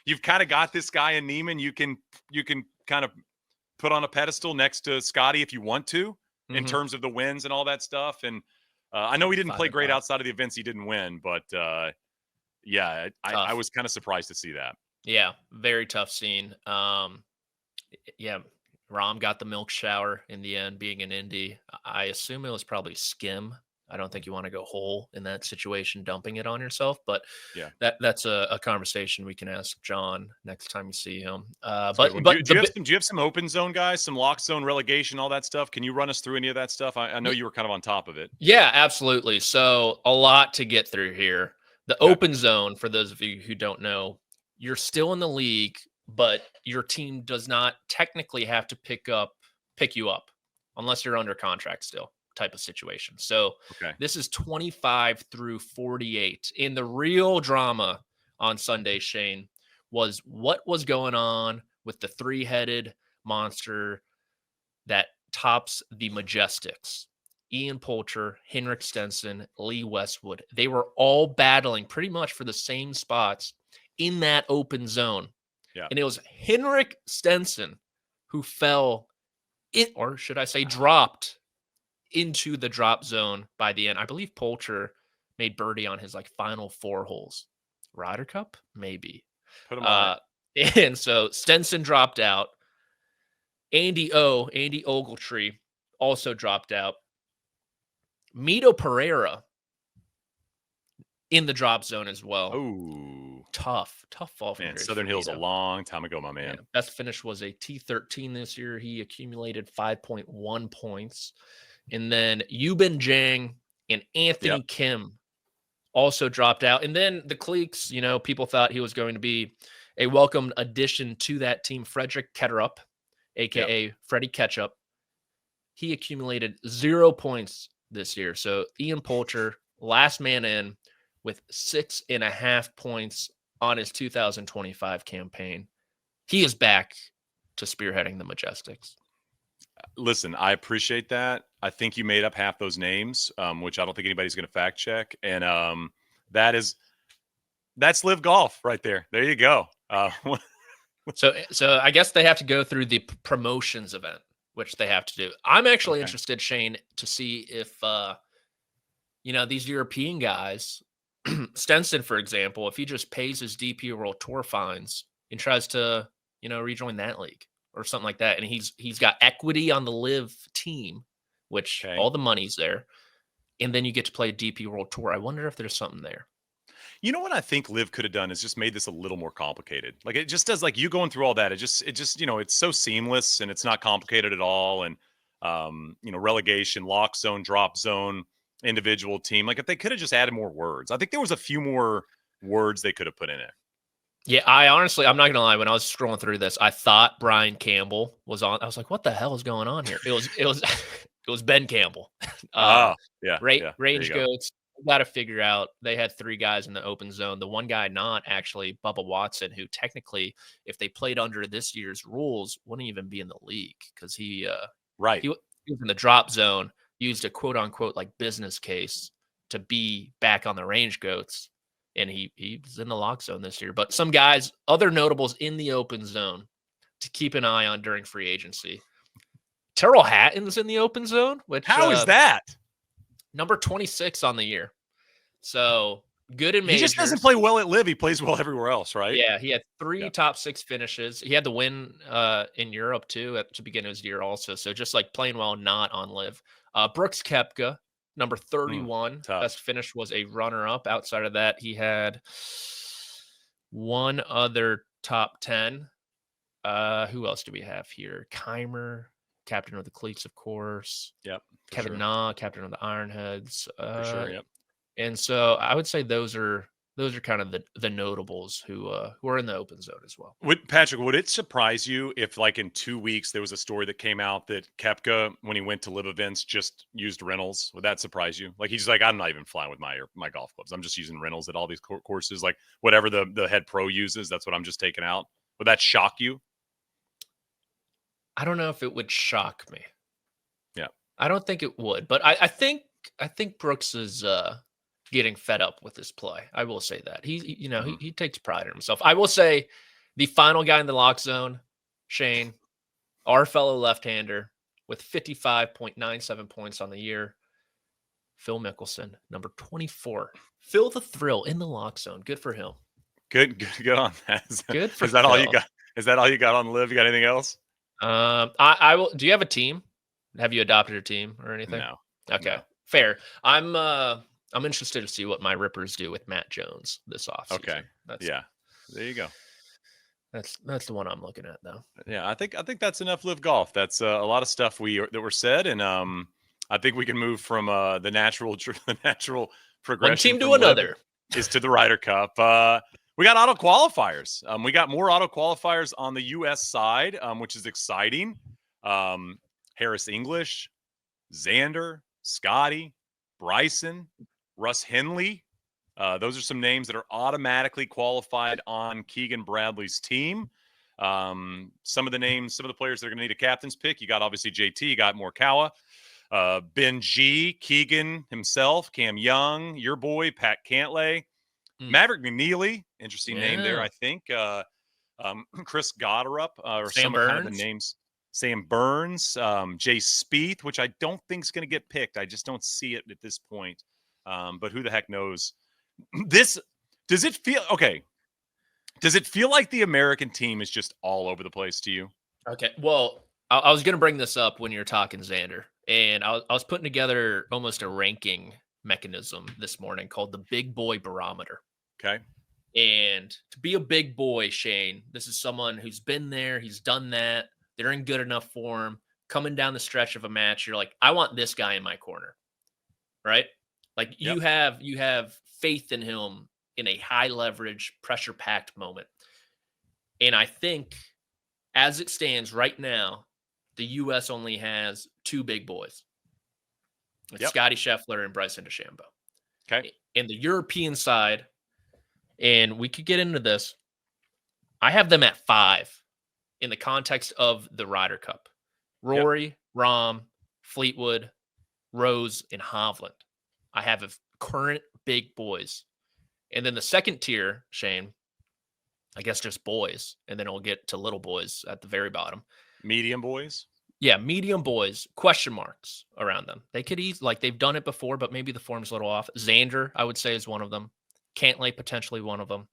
you've kind of got this guy in Niemann. You can kind of put on a pedestal next to Scottie if you want to, in terms of the wins and all that stuff. And I know he didn't play great outside of the events he didn't win, but I was kind of surprised to see that. Yeah, very tough scene. Rahm got the milk shower in the end, being in Indy. I assume it was probably skim. I don't think you want to go whole in that situation, dumping it on yourself. But that's a conversation we can ask John next time you see him. Do you have some open zone guys, some lock zone relegation, all that stuff? Can you run us through any of that stuff? I know you were kind of on top of it. Yeah, absolutely. So a lot to get through here. The open zone, for those of you who don't know, you're still in the league, but your team does not technically have to pick you up unless you're under contract still, type of situation. So This is 25 through 48. And the real drama on Sunday, Shane, was what was going on with the 3-headed monster that tops the Majestics. Ian Poulter, Henrik Stenson, Lee Westwood. They were all battling pretty much for the same spots in that open zone. Yeah. And it was Henrik Stenson who fell in, or should I say dropped into the drop zone by the end. I believe Poulter made birdie on his final 4 holes. Ryder Cup? Maybe. Put him on. And so Stenson dropped out. Andy Ogletree also dropped out. Mito Pereira in the drop zone as well. Oh, tough fall. Man, Southern Hills a long time ago, my man. Best finish was a T13 this year. He accumulated 5.1 points. And then Yuban Jang and Anthony Kim also dropped out. And then the Cleeks, people thought he was going to be a welcome addition to that team. Frederick Ketterup, a.k.a. Freddie Ketchup, he accumulated 0 points this year. So Ian Poulter, last man in with 6.5 points on his 2025 campaign. He is back to spearheading the Majestics. Listen, I appreciate that. I think you made up half those names, which I don't think anybody's going to fact check. And that's LIV Golf right there. There you go. So I guess they have to go through the promotions event, which they have to do. I'm actually interested, Shane, to see if these European guys, Stenson, for example, if he just pays his DP World Tour fines and tries to, rejoin that league or something like that, and he's got equity on the LIV team, which all the money's there, and then you get to play a DP World Tour. I wonder if there's something there. You know what I think LIV could have done is just made this a little more complicated. Like it just does, like you going through all that. It just, it's so seamless and it's not complicated at all. And, relegation, lock zone, drop zone, individual team. Like if they could have just added more words, I think there was a few more words they could have put in it. Yeah, I'm not going to lie. When I was scrolling through this, I thought Brian Campbell was on. I was like, what the hell is going on here? It was Ben Campbell. Range Goats. Got to figure out, they had 3 guys in the open zone. The one guy not actually Bubba Watson, who technically, if they played under this year's rules, wouldn't even be in the league because he was in the drop zone, used a quote unquote like business case to be back on the Range Goats, and he was in the lock zone this year. But some guys, other notables in the open zone to keep an eye on during free agency. Terrell Hatton's in the open zone. Which how is that? Number 26 on the year. So good in majors. He just doesn't play well at LIV. He plays well everywhere else, right? Yeah, he had 3 top 6 finishes. He had the win in Europe too at the beginning of his year also. So just like playing well, not on LIV. Brooks Koepka, number 31. Best finish was a runner-up. Outside of that, he had one other top 10. Who else do we have here? Keimer, captain of the Cleats, of course. Yep. Kevin Na, captain of the Ironheads. For sure, yep. And so I would say those are kind of the notables who are in the open zone as well. Patrick, would it surprise you if, like, in 2 weeks there was a story that came out that Koepka, when he went to LIV events, just used rentals? Would that surprise you? Like, he's like, I'm not even flying with my golf clubs. I'm just using rentals at all these courses. Like, whatever the head pro uses, that's what I'm just taking out. Would that shock you? I don't know if it would shock me. Yeah. I don't think it would, but I think Brooks is getting fed up with this play. I will say that. He takes pride in himself. I will say the final guy in the lock zone, Shane, our fellow left-hander with 55.97 points on the year, Phil Mickelson, number 24. Phil the Thrill in the lock zone. Good for him. Good on that. Good for Is that Phil. all you got? Is that all you got on LIV? You got anything else? I will. Do you have a team? Have you adopted a team or anything? No. Okay. No. Fair. I'm interested to see what my Rippers do with Matt Jones this offseason. Okay. There you go. That's the one I'm looking at though. Yeah, I think that's enough LIV Golf. That's a lot of stuff that were said, and I think we can move from the natural progression. One team to another is to the Ryder Cup. We got auto qualifiers. We got more auto qualifiers on the U.S. side, which is exciting. Harris English, Xander, Scottie, Bryson, Russ Henley. Those are some names that are automatically qualified on Keegan Bradley's team. Some of the players that are going to need a captain's pick. You got obviously JT, you got Morikawa, Ben G, Keegan himself, Cam Young, your boy, Pat Cantlay, Maverick McNeely, interesting name there, I think. Chris Goddard, or Sam some Burns. kind of the names. Sam Burns, Jay Spieth, which I don't think is going to get picked. I just don't see it at this point. But who the heck knows? Does it feel like the American team is just all over the place to you? Okay. Well, I was going to bring this up when you were talking Xander, and I was putting together almost a ranking mechanism this morning called the Big Boy Barometer. Okay. And to be a big boy, Shane, this is someone who's been there. He's done that. They're in good enough form. Coming down the stretch of a match, you're like, I want this guy in my corner, right? Like you have faith in him in a high leverage, pressure packed moment. And I think as it stands right now, the U.S. only has 2 big boys. It's Yep. Scottie Scheffler and Bryson DeChambeau. Okay. In the European side, and we could get into this, I have them at 5 in the context of the Ryder Cup. Rory, Rahm, Fleetwood, Rose, and Hovland. I have a current big boys. And then the second tier, Shane, I guess just boys, and then we'll get to little boys at the very bottom. Medium boys? Yeah, medium boys, question marks around them. They could eat, like they've done it before, but maybe the form's a little off. Xander, I would say, is one of them. Cantlay, potentially one of them.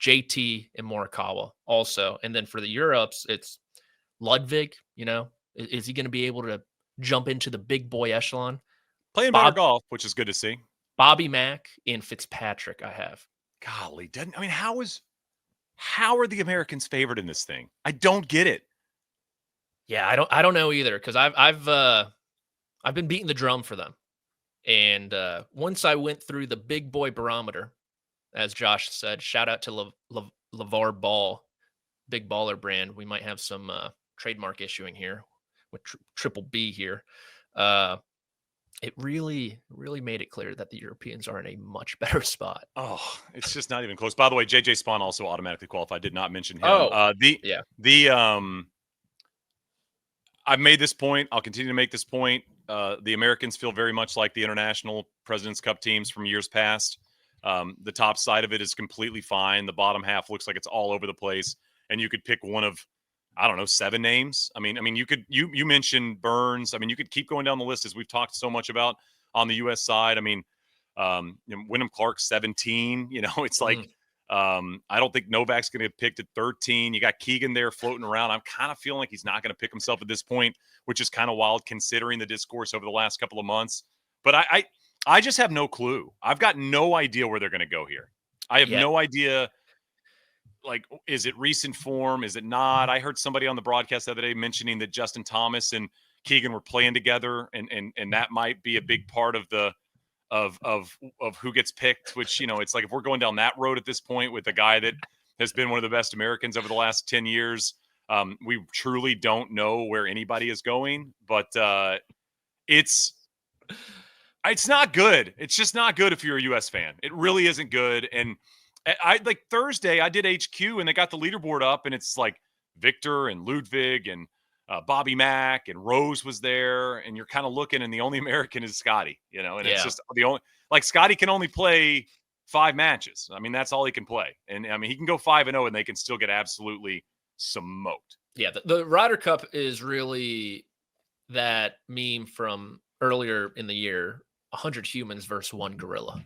JT and Morikawa also. And then for the Europes, it's Ludwig, is he going to be able to jump into the big boy echelon? Playing better golf, which is good to see. Bobby Mack and Fitzpatrick I have. Golly, how are the Americans favored in this thing? I don't get it. Yeah, I don't know either, because I've been beating the drum for them. And once I went through the big boy barometer, as Josh said, shout out to LeVar Ball, big baller brand. We might have some trademark issuing here with Triple B here. It really made it clear that the Europeans are in a much better spot. Oh, it's just not even close. By the way, JJ Spawn also automatically qualified. Did not mention him. I've made this point. I'll continue to make this point. The Americans feel very much like the international President's Cup teams from years past. The top side of it is completely fine. The bottom half looks like it's all over the place. And you could pick one of, 7 names. I mean, you mentioned Burns. I mean, you could keep going down the list, as we've talked so much about on the U.S. side. I mean, Wyndham Clark's 17. It's like, I don't think Novak's going to get picked at 13. You got Keegan there floating around. I'm kind of feeling like he's not going to pick himself at this point, which is kind of wild considering the discourse over the last couple of months. But I just have no clue. I've got no idea where they're going to go here. I have no idea. Like, is it recent form? Is it not? I heard somebody on the broadcast the other day mentioning that Justin Thomas and Keegan were playing together, and that might be a big part of the of who gets picked. Which, it's like, if we're going down that road at this point with a guy that has been one of the best Americans over the last 10 years, we truly don't know where anybody is going. But it's not good. It's just not good if you're a U.S. fan. It really isn't good. And I like Thursday, I did HQ and they got the leaderboard up, and it's like Victor and Ludwig and Bobby Mack and Rose was there, and you're kind of looking, and the only American is Scottie, and it's just the only, like, Scottie can only play 5 matches. I mean, that's all he can play. And I mean, he can go 5-0 and they can still get absolutely smoked. Yeah. The Ryder Cup is really that meme from earlier in the year, 100 humans versus 1 gorilla.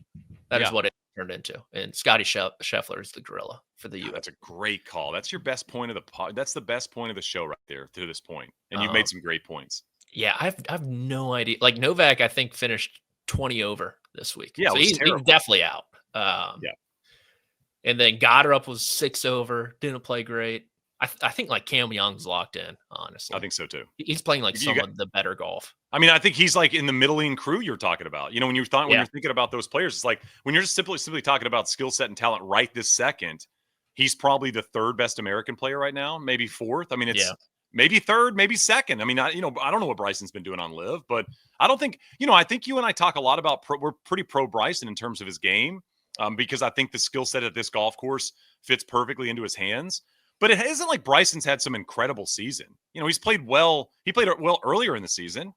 That is what it turned into. And Scottie Scheffler is the gorilla for the U.S. That's a great call. That's your best point of the that's the best point of the show right there through this point. And you've made some great points. Yeah, I've no idea. Like, Novak, I think, finished 20 over this week. Yeah, so he's definitely out. And then Goddard was 6 over, didn't play great. I think like Cam Young's locked in, honestly. I think so too. He's playing like some of the better golf. I mean, I think he's like in the middling crew you're talking about. When you're thinking about those players, it's like when you're just simply talking about skill set and talent right this second, he's probably the 3rd best American player right now, maybe 4th. I mean, it's maybe 3rd, maybe 2nd. I mean, I don't know what Bryson's been doing on LIV, but I don't think, I think you and I talk a lot about we're pretty pro Bryson in terms of his game, because I think the skill set at this golf course fits perfectly into his hands. But it isn't like Bryson's had some incredible season. He's played well. He played well earlier in the season.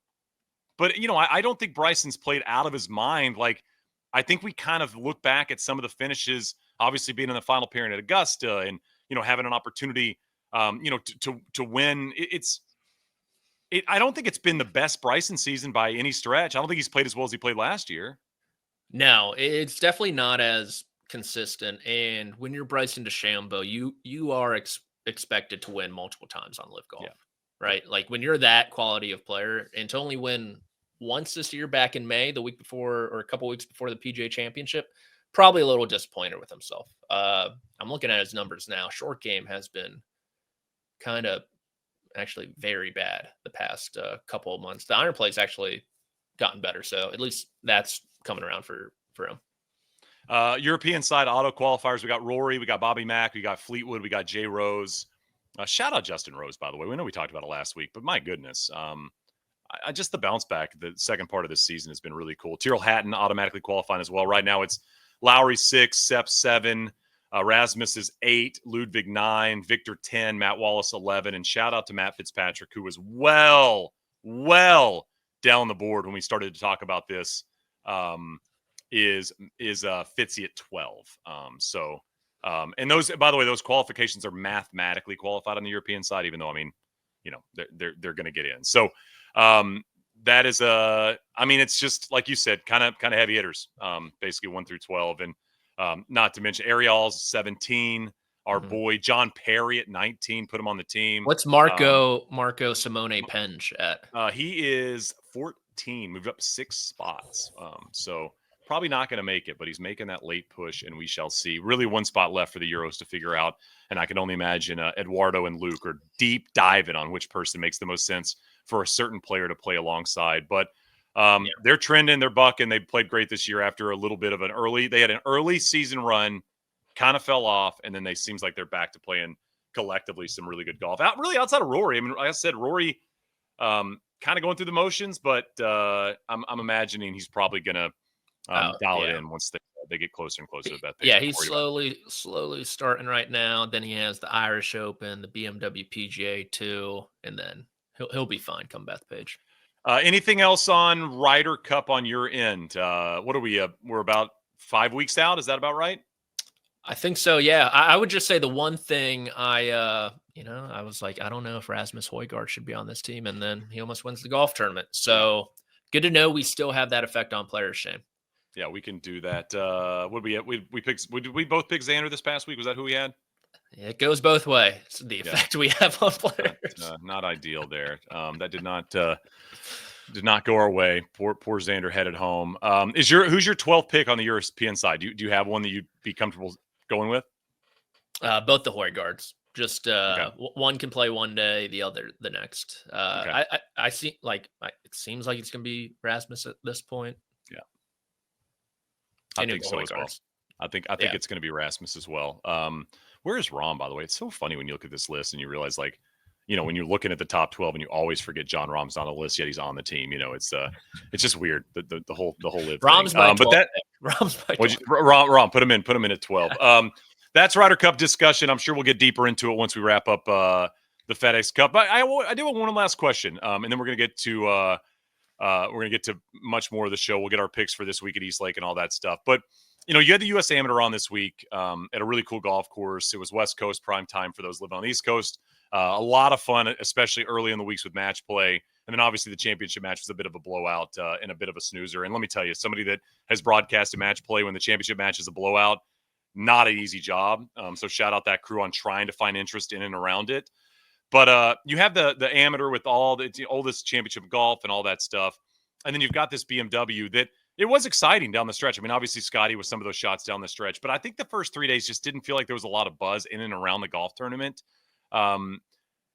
But, I don't think Bryson's played out of his mind. Like, I think we kind of look back at some of the finishes, obviously being in the final pairing at Augusta and, having an opportunity, to win. I don't think it's been the best Bryson season by any stretch. I don't think he's played as well as he played last year. No, it's definitely not as consistent. And when you're Bryson DeChambeau, you are expected to win multiple times on LIV Golf, right? Like, when you're that quality of player, and to only win once this year back in May, the week before or a couple weeks before the PGA Championship, probably a little disappointed with himself. I'm looking at his numbers now. Short game has been kind of actually very bad the past couple of months. The iron play's actually gotten better, so at least that's coming around for him. European side auto qualifiers, we got Rory, we got Bobby Mack, we got Fleetwood, we got Jay Rose. Shout out Justin Rose, by the way. We know we talked about it last week, but my goodness, I just the bounce back the second part of this season has been really cool. Tyrrell Hatton automatically qualifying as well. Right now it's Lowry 6, Sepp 7, Rasmus is 8, Ludwig 9, Victor 10, Matt Wallace 11, and shout out to Matt Fitzpatrick, who was well down the board when we started to talk about this. Is Fitzy at 12. And those, by the way, those qualifications are mathematically qualified on the European side, even though, I mean, they're going to get in. So that is it's just like you said, kind of heavy hitters, basically 1 through 12. And not to mention Ariel's 17, our boy John Perry at 19, put him on the team. What's Marco Simone Penge at? He is 14, moved up 6 spots. So probably not going to make it, but he's making that late push, and we shall see. Really 1 spot left for the Euros to figure out, and I can only imagine Eduardo and Luke are deep diving on which person makes the most sense for a certain player to play alongside. But they're trending, they're bucking. They played great this year after a little bit of they had an early season run, kind of fell off, and then seems like they're back to playing collectively some really good golf. Really outside of Rory. I mean, like I said, Rory kind of going through the motions, but I'm imagining he's probably going to dial it in once they get closer and closer to that. Yeah, he's slowly starting right now. Then he has the Irish Open, the BMW PGA too, and then he'll be fine come Bethpage. Anything else on Ryder Cup on your end? What are we? We're about 5 weeks out. Is that about right? I think so. Yeah, I would just say the one thing I was like, I don't know if Rasmus Højgaard should be on this team, and then he almost wins the golf tournament. So good to know we still have that effect on players, Shane. Yeah, we can do that. We picked? Did we both pick Xander this past week? Was that who we had? It goes both ways. The effect we have on players. Not ideal there. That did not go our way. Poor Xander headed home. Who's your 12th pick on the European side? Do you have one that you'd be comfortable going with? Both the Højgaards. Just one can play one day, the other the next. I see. It seems like it's going to be Rasmus at this point. Yeah, I think so as well. I think it's going to be Rasmus as well. Where is Rahm, by the way? It's so funny when you look at this list and you realize, when you're looking at the top 12 and you always forget Jon Rahm's on the list, yet he's on the team. It's just weird. The whole LIV Rahm's thing. Rahm's by 12. Rahm, put him in at 12. That's Ryder Cup discussion. I'm sure we'll get deeper into it once we wrap up the FedEx Cup. But I do have one last question, and then we're gonna get to much more of the show. We'll get our picks for this week at East Lake and all that stuff. But you had the U.S. Amateur on this week at a really cool golf course. It was West Coast prime time for those living on the East Coast. A lot of fun, especially early in the weeks with match play. And then obviously the championship match was a bit of a blowout and a bit of a snoozer. And let me tell you, somebody that has broadcasted match play when the championship match is a blowout, not an easy job. So shout out that crew on trying to find interest in and around it. But you have the amateur with all the oldest championship golf and all that stuff. And then you've got this BMW that it was exciting down the stretch. I mean, obviously Scottie was some of those shots down the stretch, but I think the first 3 days just didn't feel like there was a lot of buzz in and around the golf tournament.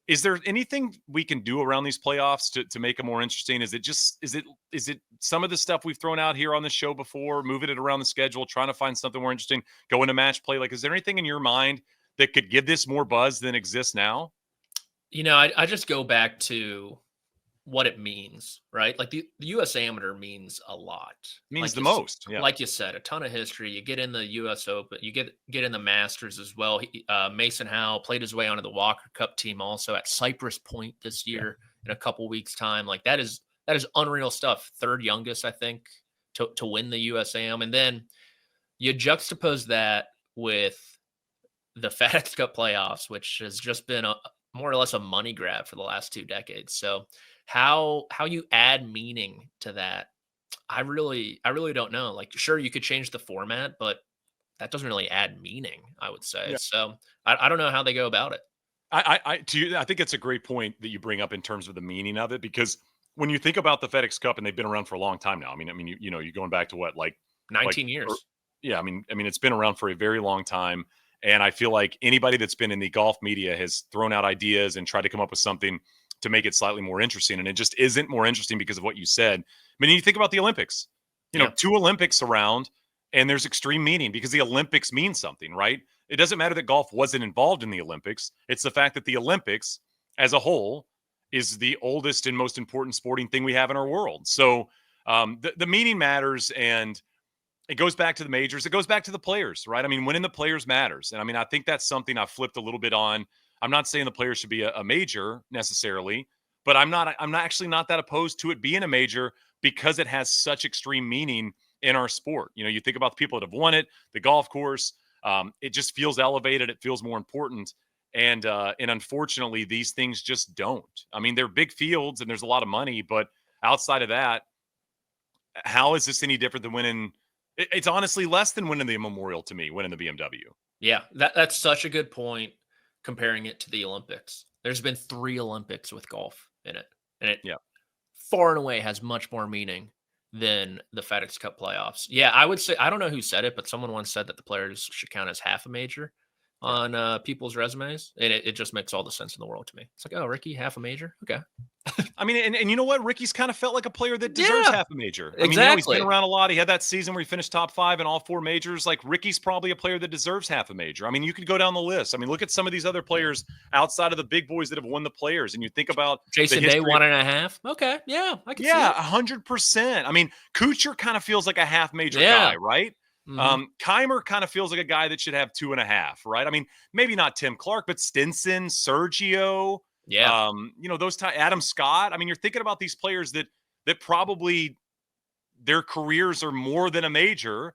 Is there anything we can do around these playoffs to make them more interesting? Is it some of the stuff we've thrown out here on the show before, moving it around the schedule, trying to find something more interesting, go into match play? Is there anything in your mind that could give this more buzz than exists now? I just go back to what it means, right? Like the U.S. Amateur means a lot. It means the most. Yeah. Like you said, a ton of history. You get in the U.S. Open, you get in the Masters as well. Mason Howell played his way onto the Walker Cup team also at Cypress Point this year in a couple weeks' time. Like that is unreal stuff. Third youngest, I think, to win the U.S. Am. And then you juxtapose that with the FedEx Cup playoffs, which has just been more or less a money grab for the last 2 decades. So how you add meaning to that, I really don't know. Like, sure, you could change the format, but that doesn't really add meaning, I would say. Yeah. So I don't know how they go about it. I think it's a great point that you bring up in terms of the meaning of it, because when you think about the FedEx Cup, and they've been around for a long time now. I mean, you're going back to what, 19 years. Yeah. I mean, it's been around for a very long time. And I feel like anybody that's been in the golf media has thrown out ideas and tried to come up with something to make it slightly more interesting. And it just isn't more interesting because of what you said. I mean, you think about the Olympics, 2 Olympics around, And there's extreme meaning because the Olympics mean something, right? It doesn't matter that golf wasn't involved in the Olympics. It's the fact that the Olympics as a whole is the oldest and most important sporting thing we have in our world. So the meaning matters, and it goes back to the majors. It goes back to the players, right? I mean, winning the players matters. And I mean, I think that's something I've flipped a little bit on. I'm not saying the players should be a major necessarily, but I'm not actually not that opposed to it being a major because it has such extreme meaning in our sport. You know, you think about the people that have won it, the golf course, it just feels elevated. It feels more important. And unfortunately, these things just don't. I mean, they're big fields and there's a lot of money, but outside of that, how is this any different than winning? It's honestly less than winning the Memorial to me, winning the BMW. Yeah, that's such a good point comparing it to the Olympics. There's been 3 Olympics with golf in it, and it far and away has much more meaning than the FedEx Cup playoffs. Yeah, I would say, I don't know who said it, but someone once said that the players should count as half a major on people's resumes, and it just makes all the sense in the world to me. It's like, oh, Ricky, half a major? Okay. I mean, and you know what? Ricky's kind of felt like a player that deserves half a major. I mean, Exactly. he's been around a lot. He had that season where he finished top 5 in all 4 majors. Like, Ricky's probably a player that deserves half a major. I mean, you could go down the list. I mean, look at some of these other players outside of the big boys that have won the players, and you think about Jason Day, 1.5. Okay, yeah, I can see it. 100%. I mean, Kuchar kind of feels like a half major guy, right? Mm-hmm. Keimer kind of feels like a guy that should have 2.5, right? I mean, maybe not Tim Clark, but Stinson, Sergio. Yeah. You know, Adam Scott. I mean, you're thinking about these players that probably their careers are more than a major,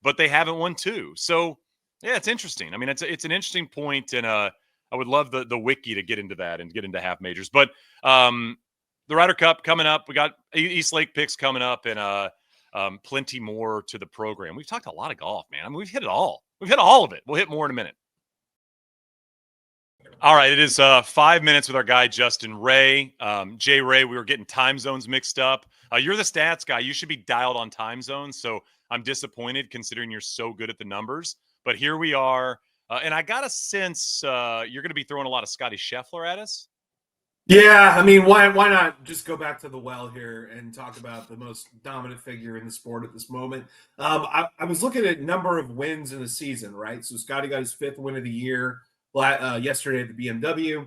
but they haven't won 2. So yeah, it's interesting. I mean, it's an interesting point, and I would love the wiki to get into that and get into half majors. But the Ryder Cup coming up, we got East Lake picks coming up, and plenty more to the program. We've talked a lot of golf, man. I mean, we've hit it all. We've hit all of it. We'll hit more in a minute. All right, it is 5 minutes with our guy, Justin Ray. Jay Ray, we were getting time zones mixed up. You're the stats guy. You should be dialed on time zones, so I'm disappointed considering you're so good at the numbers. But here we are, and I got a sense you're going to be throwing a lot of Scottie Scheffler at us. Yeah, I mean, why not just go back to the well here and talk about the most dominant figure in the sport at this moment? I was looking at number of wins in the season, right? So Scottie got his 5th win of the year yesterday at the BMW.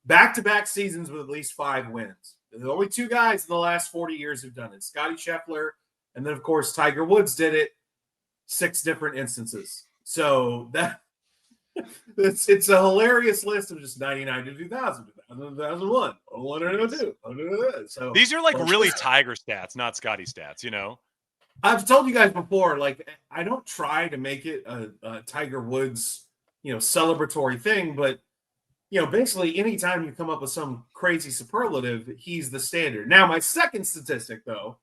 Back-to-back seasons with at least 5 wins. There's only 2 guys in the last 40 years who've done it. Scottie Scheffler, and then, of course, Tiger Woods did it 6 different instances. So that it's a hilarious list of just 99 to 2000, 2001, 102. So these are like really Tiger stats, not Scottie stats, you know? I've told you guys before, like, I don't try to make it a Tiger Woods, celebratory thing, but, basically anytime you come up with some crazy superlative, he's the standard. Now, my second statistic, though,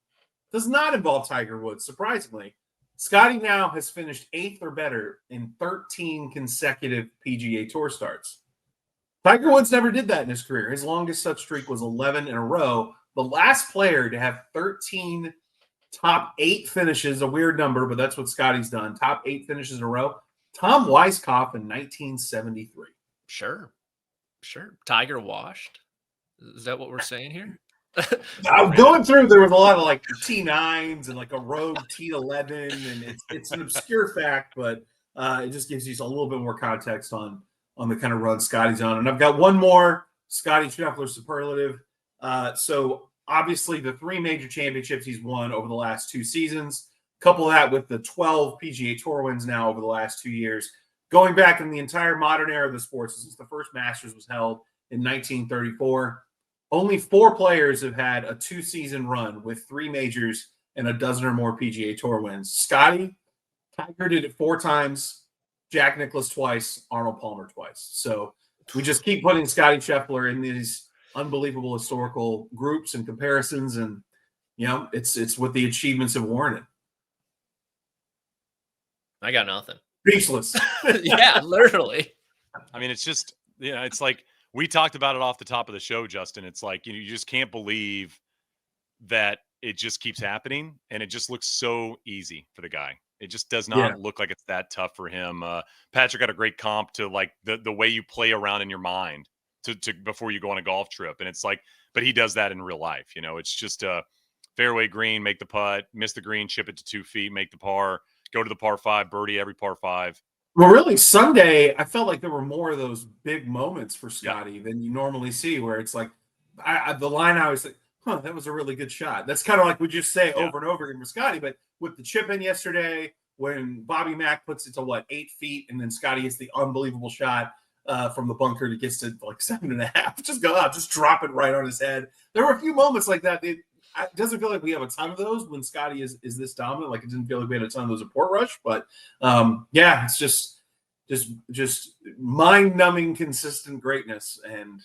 does not involve Tiger Woods, surprisingly. Scottie now has finished 8th or better in 13 consecutive PGA Tour starts. Tiger Woods never did that in his career. His longest such streak was 11 in a row. The last player to have 13 top 8 finishes, a weird number, but that's what Scottie's done, top 8 finishes in a row, Tom Weiskopf in 1973. Sure. Tiger washed. Is that what we're saying here? I'm going through, there was a lot of like T9s and like a rogue T11, and it's an obscure fact, but it just gives you a little bit more context on the kind of run Scottie's on. And I've got one more Scottie Scheffler superlative. So obviously the 3 major championships he's won over the last 2 seasons. Couple that with the 12 PGA Tour wins now over the last 2 years. Going back in the entire modern era of the sports, since the first Masters was held in 1934, only 4 players have had a 2-season run with 3 majors and a dozen or more PGA Tour wins. Scottie, Tiger did it 4 times, Jack Nicklaus twice, Arnold Palmer twice. So we just keep putting Scottie Scheffler in these unbelievable historical groups and comparisons, and it's what the achievements have warranted. I got nothing. Speechless. Yeah, literally. I mean, it's just, it's like we talked about it off the top of the show, Justin. It's like, you just can't believe that it just keeps happening, and it just looks so easy for the guy. It just does not look like it's that tough for him. Patrick got a great comp to like the way you play around in your mind to before you go on a golf trip. And it's like, but he does that in real life. It's just a fairway green, make the putt, miss the green, chip it to 2 feet, make the par, go to the par 5, birdie every par 5. Well, really, Sunday, I felt like there were more of those big moments for Scottie than you normally see, where it's like the line I was like, that was a really good shot. That's kind of like we just say over and over again for Scottie, but with the chip in yesterday, when Bobby Mack puts it to 8 feet, and then Scottie hits the unbelievable shot from the bunker that gets to 7.5. Just drop it right on his head. There were a few moments like that. It doesn't feel like we have a ton of those when Scottie is this dominant. Like, it didn't feel like we had a ton of those at Portrush, but it's just mind-numbing, consistent greatness. And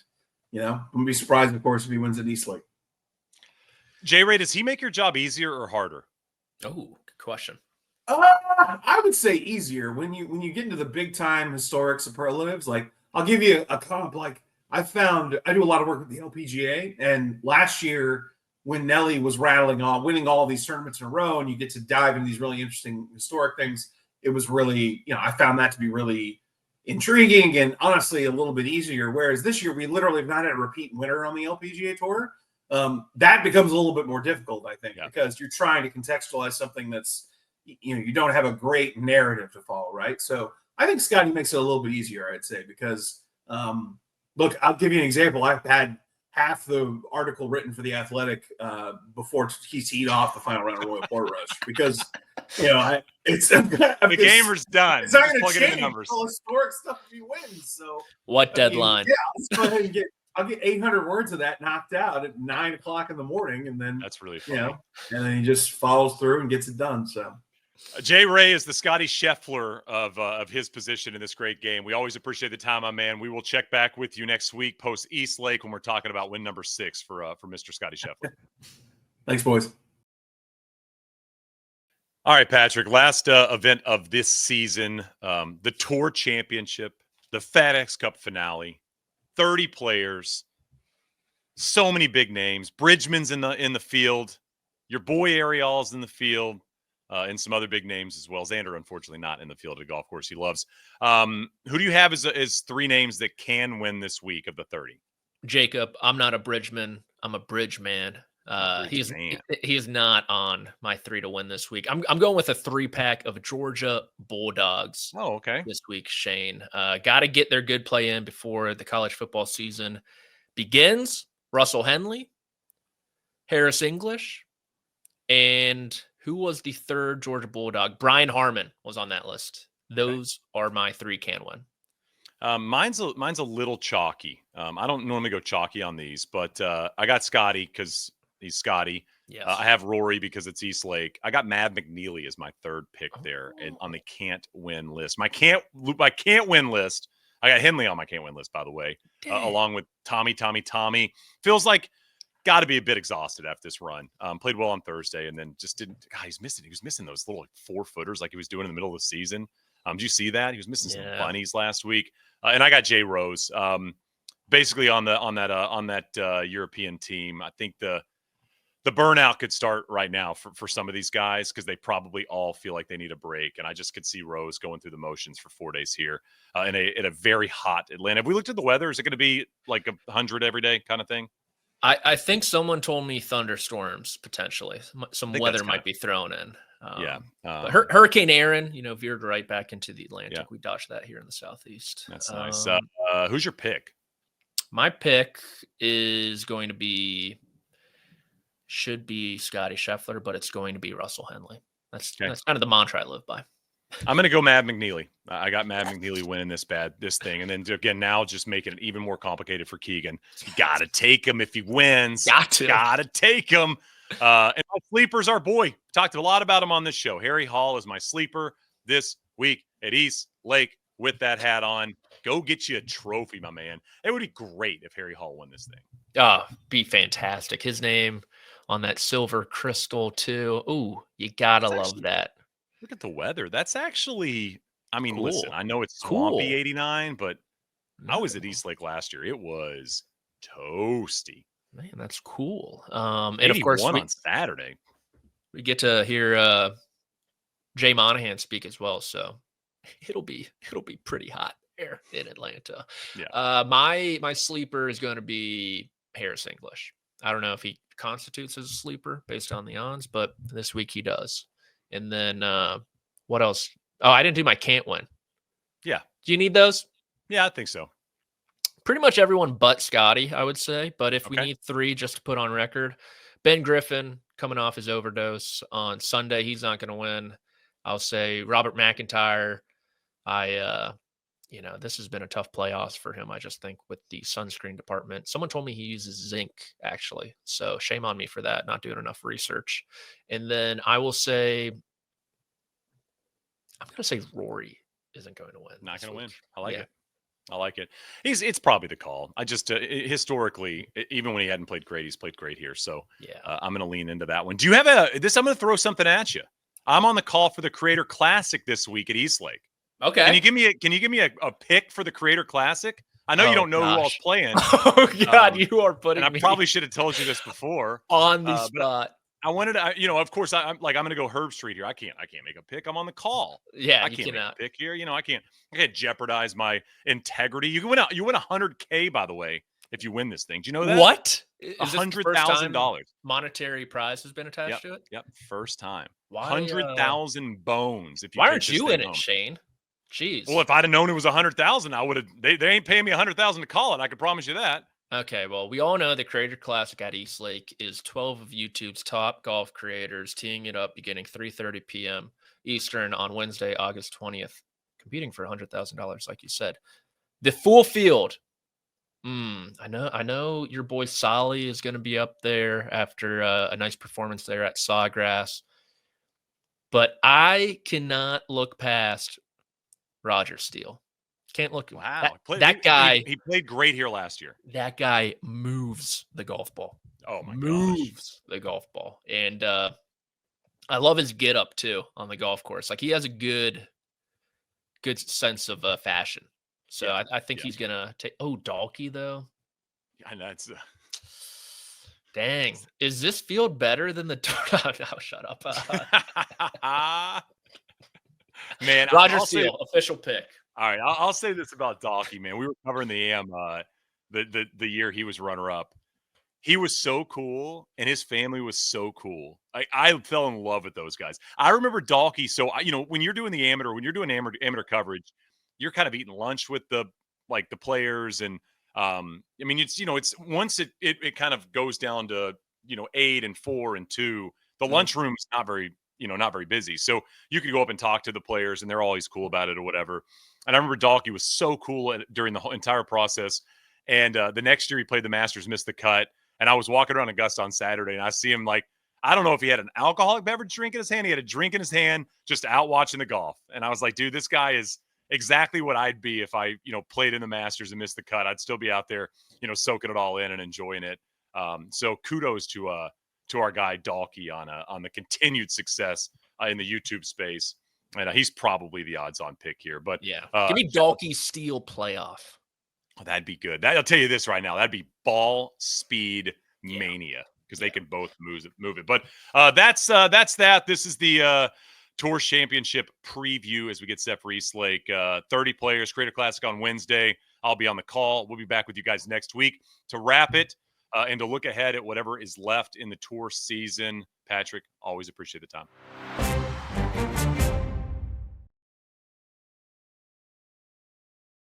I wouldn't be surprised, of course, if he wins at East Lake. J-Ray, does he make your job easier or harder? Oh, good question. I would say easier when you get into the big time historic superlatives. Like, I'll give you a comp. Like, I do a lot of work with the LPGA, and last year when Nelly was rattling on, winning all these tournaments in a row, and you get to dive into these really interesting historic things, it was really, I found that to be really intriguing and honestly a little bit easier. Whereas this year we literally have not had a repeat winner on the LPGA tour. That becomes a little bit more difficult, I think, because you're trying to contextualize something that's, you don't have a great narrative to follow, right? So I think Scottie makes it a little bit easier, I'd say, because look, I'll give you an example. I've had half the article written for The Athletic before he teed off the final round of Royal Portrush, because the gamer's done. It's not going to change the numbers. all historic stuff if he wins. So what deadline? Let's go ahead and I'll get 800 words of that knocked out at 9 o'clock in the morning, and then that's really funny. And then he just follows through and gets it done. So. Jay Ray is the Scottie Scheffler of his position in this great game. We always appreciate the time, my man. We will check back with you next week post East Lake when we're talking about win number 6 for Mr. Scottie Scheffler. Thanks, boys. All right, Patrick. Last event of this season, the Tour Championship, the FedEx Cup finale, 30 players, so many big names. Bridgman's in the field. Your boy Ariel's in the field. And some other big names as well. Xander, unfortunately, not in the field at a golf course he loves. Who do you have as 3 names that can win this week of the 30? Jacob, I'm not a Bridgman. I'm a bridge man. He is not on my 3 to win this week. I'm going with a 3-pack of Georgia Bulldogs. Oh, okay. This week, Shane. Got to get their good play in before the college football season begins. Russell Henley, Harris English, and who was the 3rd Georgia Bulldog? Brian Harmon was on that list. Those are my 3 can win. Mine's a little chalky. I don't normally go chalky on these, but I got Scottie because he's Scottie. Yes. I have Rory because it's East Lake. I got Mav McNeely as my 3rd pick there and on the can't win list. My can't win list. I got Henley on my can't win list, by the way, along with Tommy. Feels like got to be a bit exhausted after this run. Played well on Thursday and then just didn't. God, he was missing those little 4-footers like he was doing in the middle of the season. Did you see that? He was missing some bunnies last week. And I got Jay Rose, basically on that European team. I think the burnout could start right now for some of these guys because they probably all feel like they need a break. And I just could see Rose going through the motions for 4 days here in a very hot Atlanta. Have we looked at the weather? Is it going to be like 100 every day kind of thing? I think someone told me thunderstorms potentially. Some weather might be thrown in. But Hurricane Aaron, veered right back into the Atlantic. Yeah. We dodged that here in the Southeast. That's nice. Who's your pick? My pick is going to should be Scottie Scheffler, but it's going to be Russell Henley. That's kind of the mantra I live by. I'm going to go Mav McNeely. I got Mav McNeely winning this thing. And then again, now just making it even more complicated for Keegan. You got to take him if he wins. Got to take him. And my sleeper's our boy. Talked a lot about him on this show. Harry Hall is my sleeper this week at East Lake with that hat on. Go get you a trophy, my man. It would be great if Harry Hall won this thing. Be fantastic. His name on that silver crystal too. Ooh, you got to love that. Look at the weather. That's actually, cool. Listen, I know it's Cool. swampy 89, but I was at East Lake last year. It was toasty. Man, that's cool. And of course, on Saturday, we get to hear Jay Monahan speak as well. So it'll be pretty hot there in Atlanta. Yeah. My sleeper is going to be Harris English. I don't know if he constitutes as a sleeper based on the odds, but this week he does. And then What else? Oh, I didn't do my can't win. Yeah. Do you need those? Yeah, I think so. Pretty much everyone but Scottie, I would say. But if we Okay. need 3 just to put on record, Ben Griffin coming off his overdose on Sunday, he's not going to win. I'll say Robert McIntyre. This has been a tough playoffs for him. I just think with the sunscreen department, someone told me he uses zinc actually. So shame on me for that, not doing enough research. And then I will say, I'm going to say Rory isn't going to win. Not going to win. week. I like Yeah. it. I like it. It's probably the call. I just historically, even when he hadn't played great, he's played great here. So Yeah. I'm going to lean into that one. Do you have this? I'm going to throw something at you. I'm on the call for the Creator Classic this week at Eastlake. Okay. Can you give me a pick for the Creator Classic? I know you don't know who all's playing. Oh God, you are putting and I me probably should have told you this before. on the spot. I wanted to, of course, I'm going to go Herb Street here. I can't make a pick. I'm on the call. Yeah, I can't make a pick here. I can't jeopardize my integrity. You win 100K, by the way, if you win this thing. Do you know that? What? $100,000 monetary prize has been attached to it? Yep. First time. Why 100,000 bones. If you why aren't you in it, Shane? Jeez. Well, if I'd have known it was 100,000, I would have. They ain't paying me 100,000 to call it. I can promise you that. Okay, well, we all know the Creator Classic at Eastlake is 12 of YouTube's top golf creators teeing it up beginning 3:30 p.m. Eastern on Wednesday, August 20th, competing for $100,000, like you said. The full field. I know your boy Solly is going to be up there after a nice performance there at Sawgrass, but I cannot look past Roger Steele. Can't look. Wow, that guy. He played great here last year. That guy moves the golf ball. Oh my gosh. Moves the golf ball. And I love his get up too on the golf course. Like he has a good sense of fashion. So yeah, I think he's gonna take. Oh, Dalkey though. Yeah, that's. Dang, is this field better than the? No, shut up. Man, Roger Steele, official pick. All right, I'll say this about Dalkey, man. We were covering the AM the year he was runner-up. He was so cool, and his family was so cool. I fell in love with those guys. I remember Dalkey. So when you're doing the amateur, when you're doing amateur coverage, you're kind of eating lunch with the players, and it's once it kind of goes down to 8 and 4 and 2. The lunchroom's not very busy, so you could go up and talk to the players, and they're always cool about it or whatever. And I remember Dalkey was so cool during the whole entire process. And the next year he played the Masters, missed the cut. And I was walking around Augusta on Saturday, and I see him I don't know if he had an alcoholic beverage drink in his hand. He had a drink in his hand, just out watching the golf. And I was like, dude, this guy is exactly what I'd be if I, played in the Masters and missed the cut. I'd still be out there, soaking it all in and enjoying it. So kudos to our guy Dalkey on the continued success in the YouTube space. And he's probably the odds-on pick here. But yeah, give me Dalkey Steele playoff. That'd be good. I'll tell you this right now. That'd be ball speed mania because they can both move it. But that's that. This is the Tour Championship preview as we get set for Eastlake. 30 players, Creator Classic on Wednesday. I'll be on the call. We'll be back with you guys next week to wrap it and to look ahead at whatever is left in the Tour season. Patrick, always appreciate the time.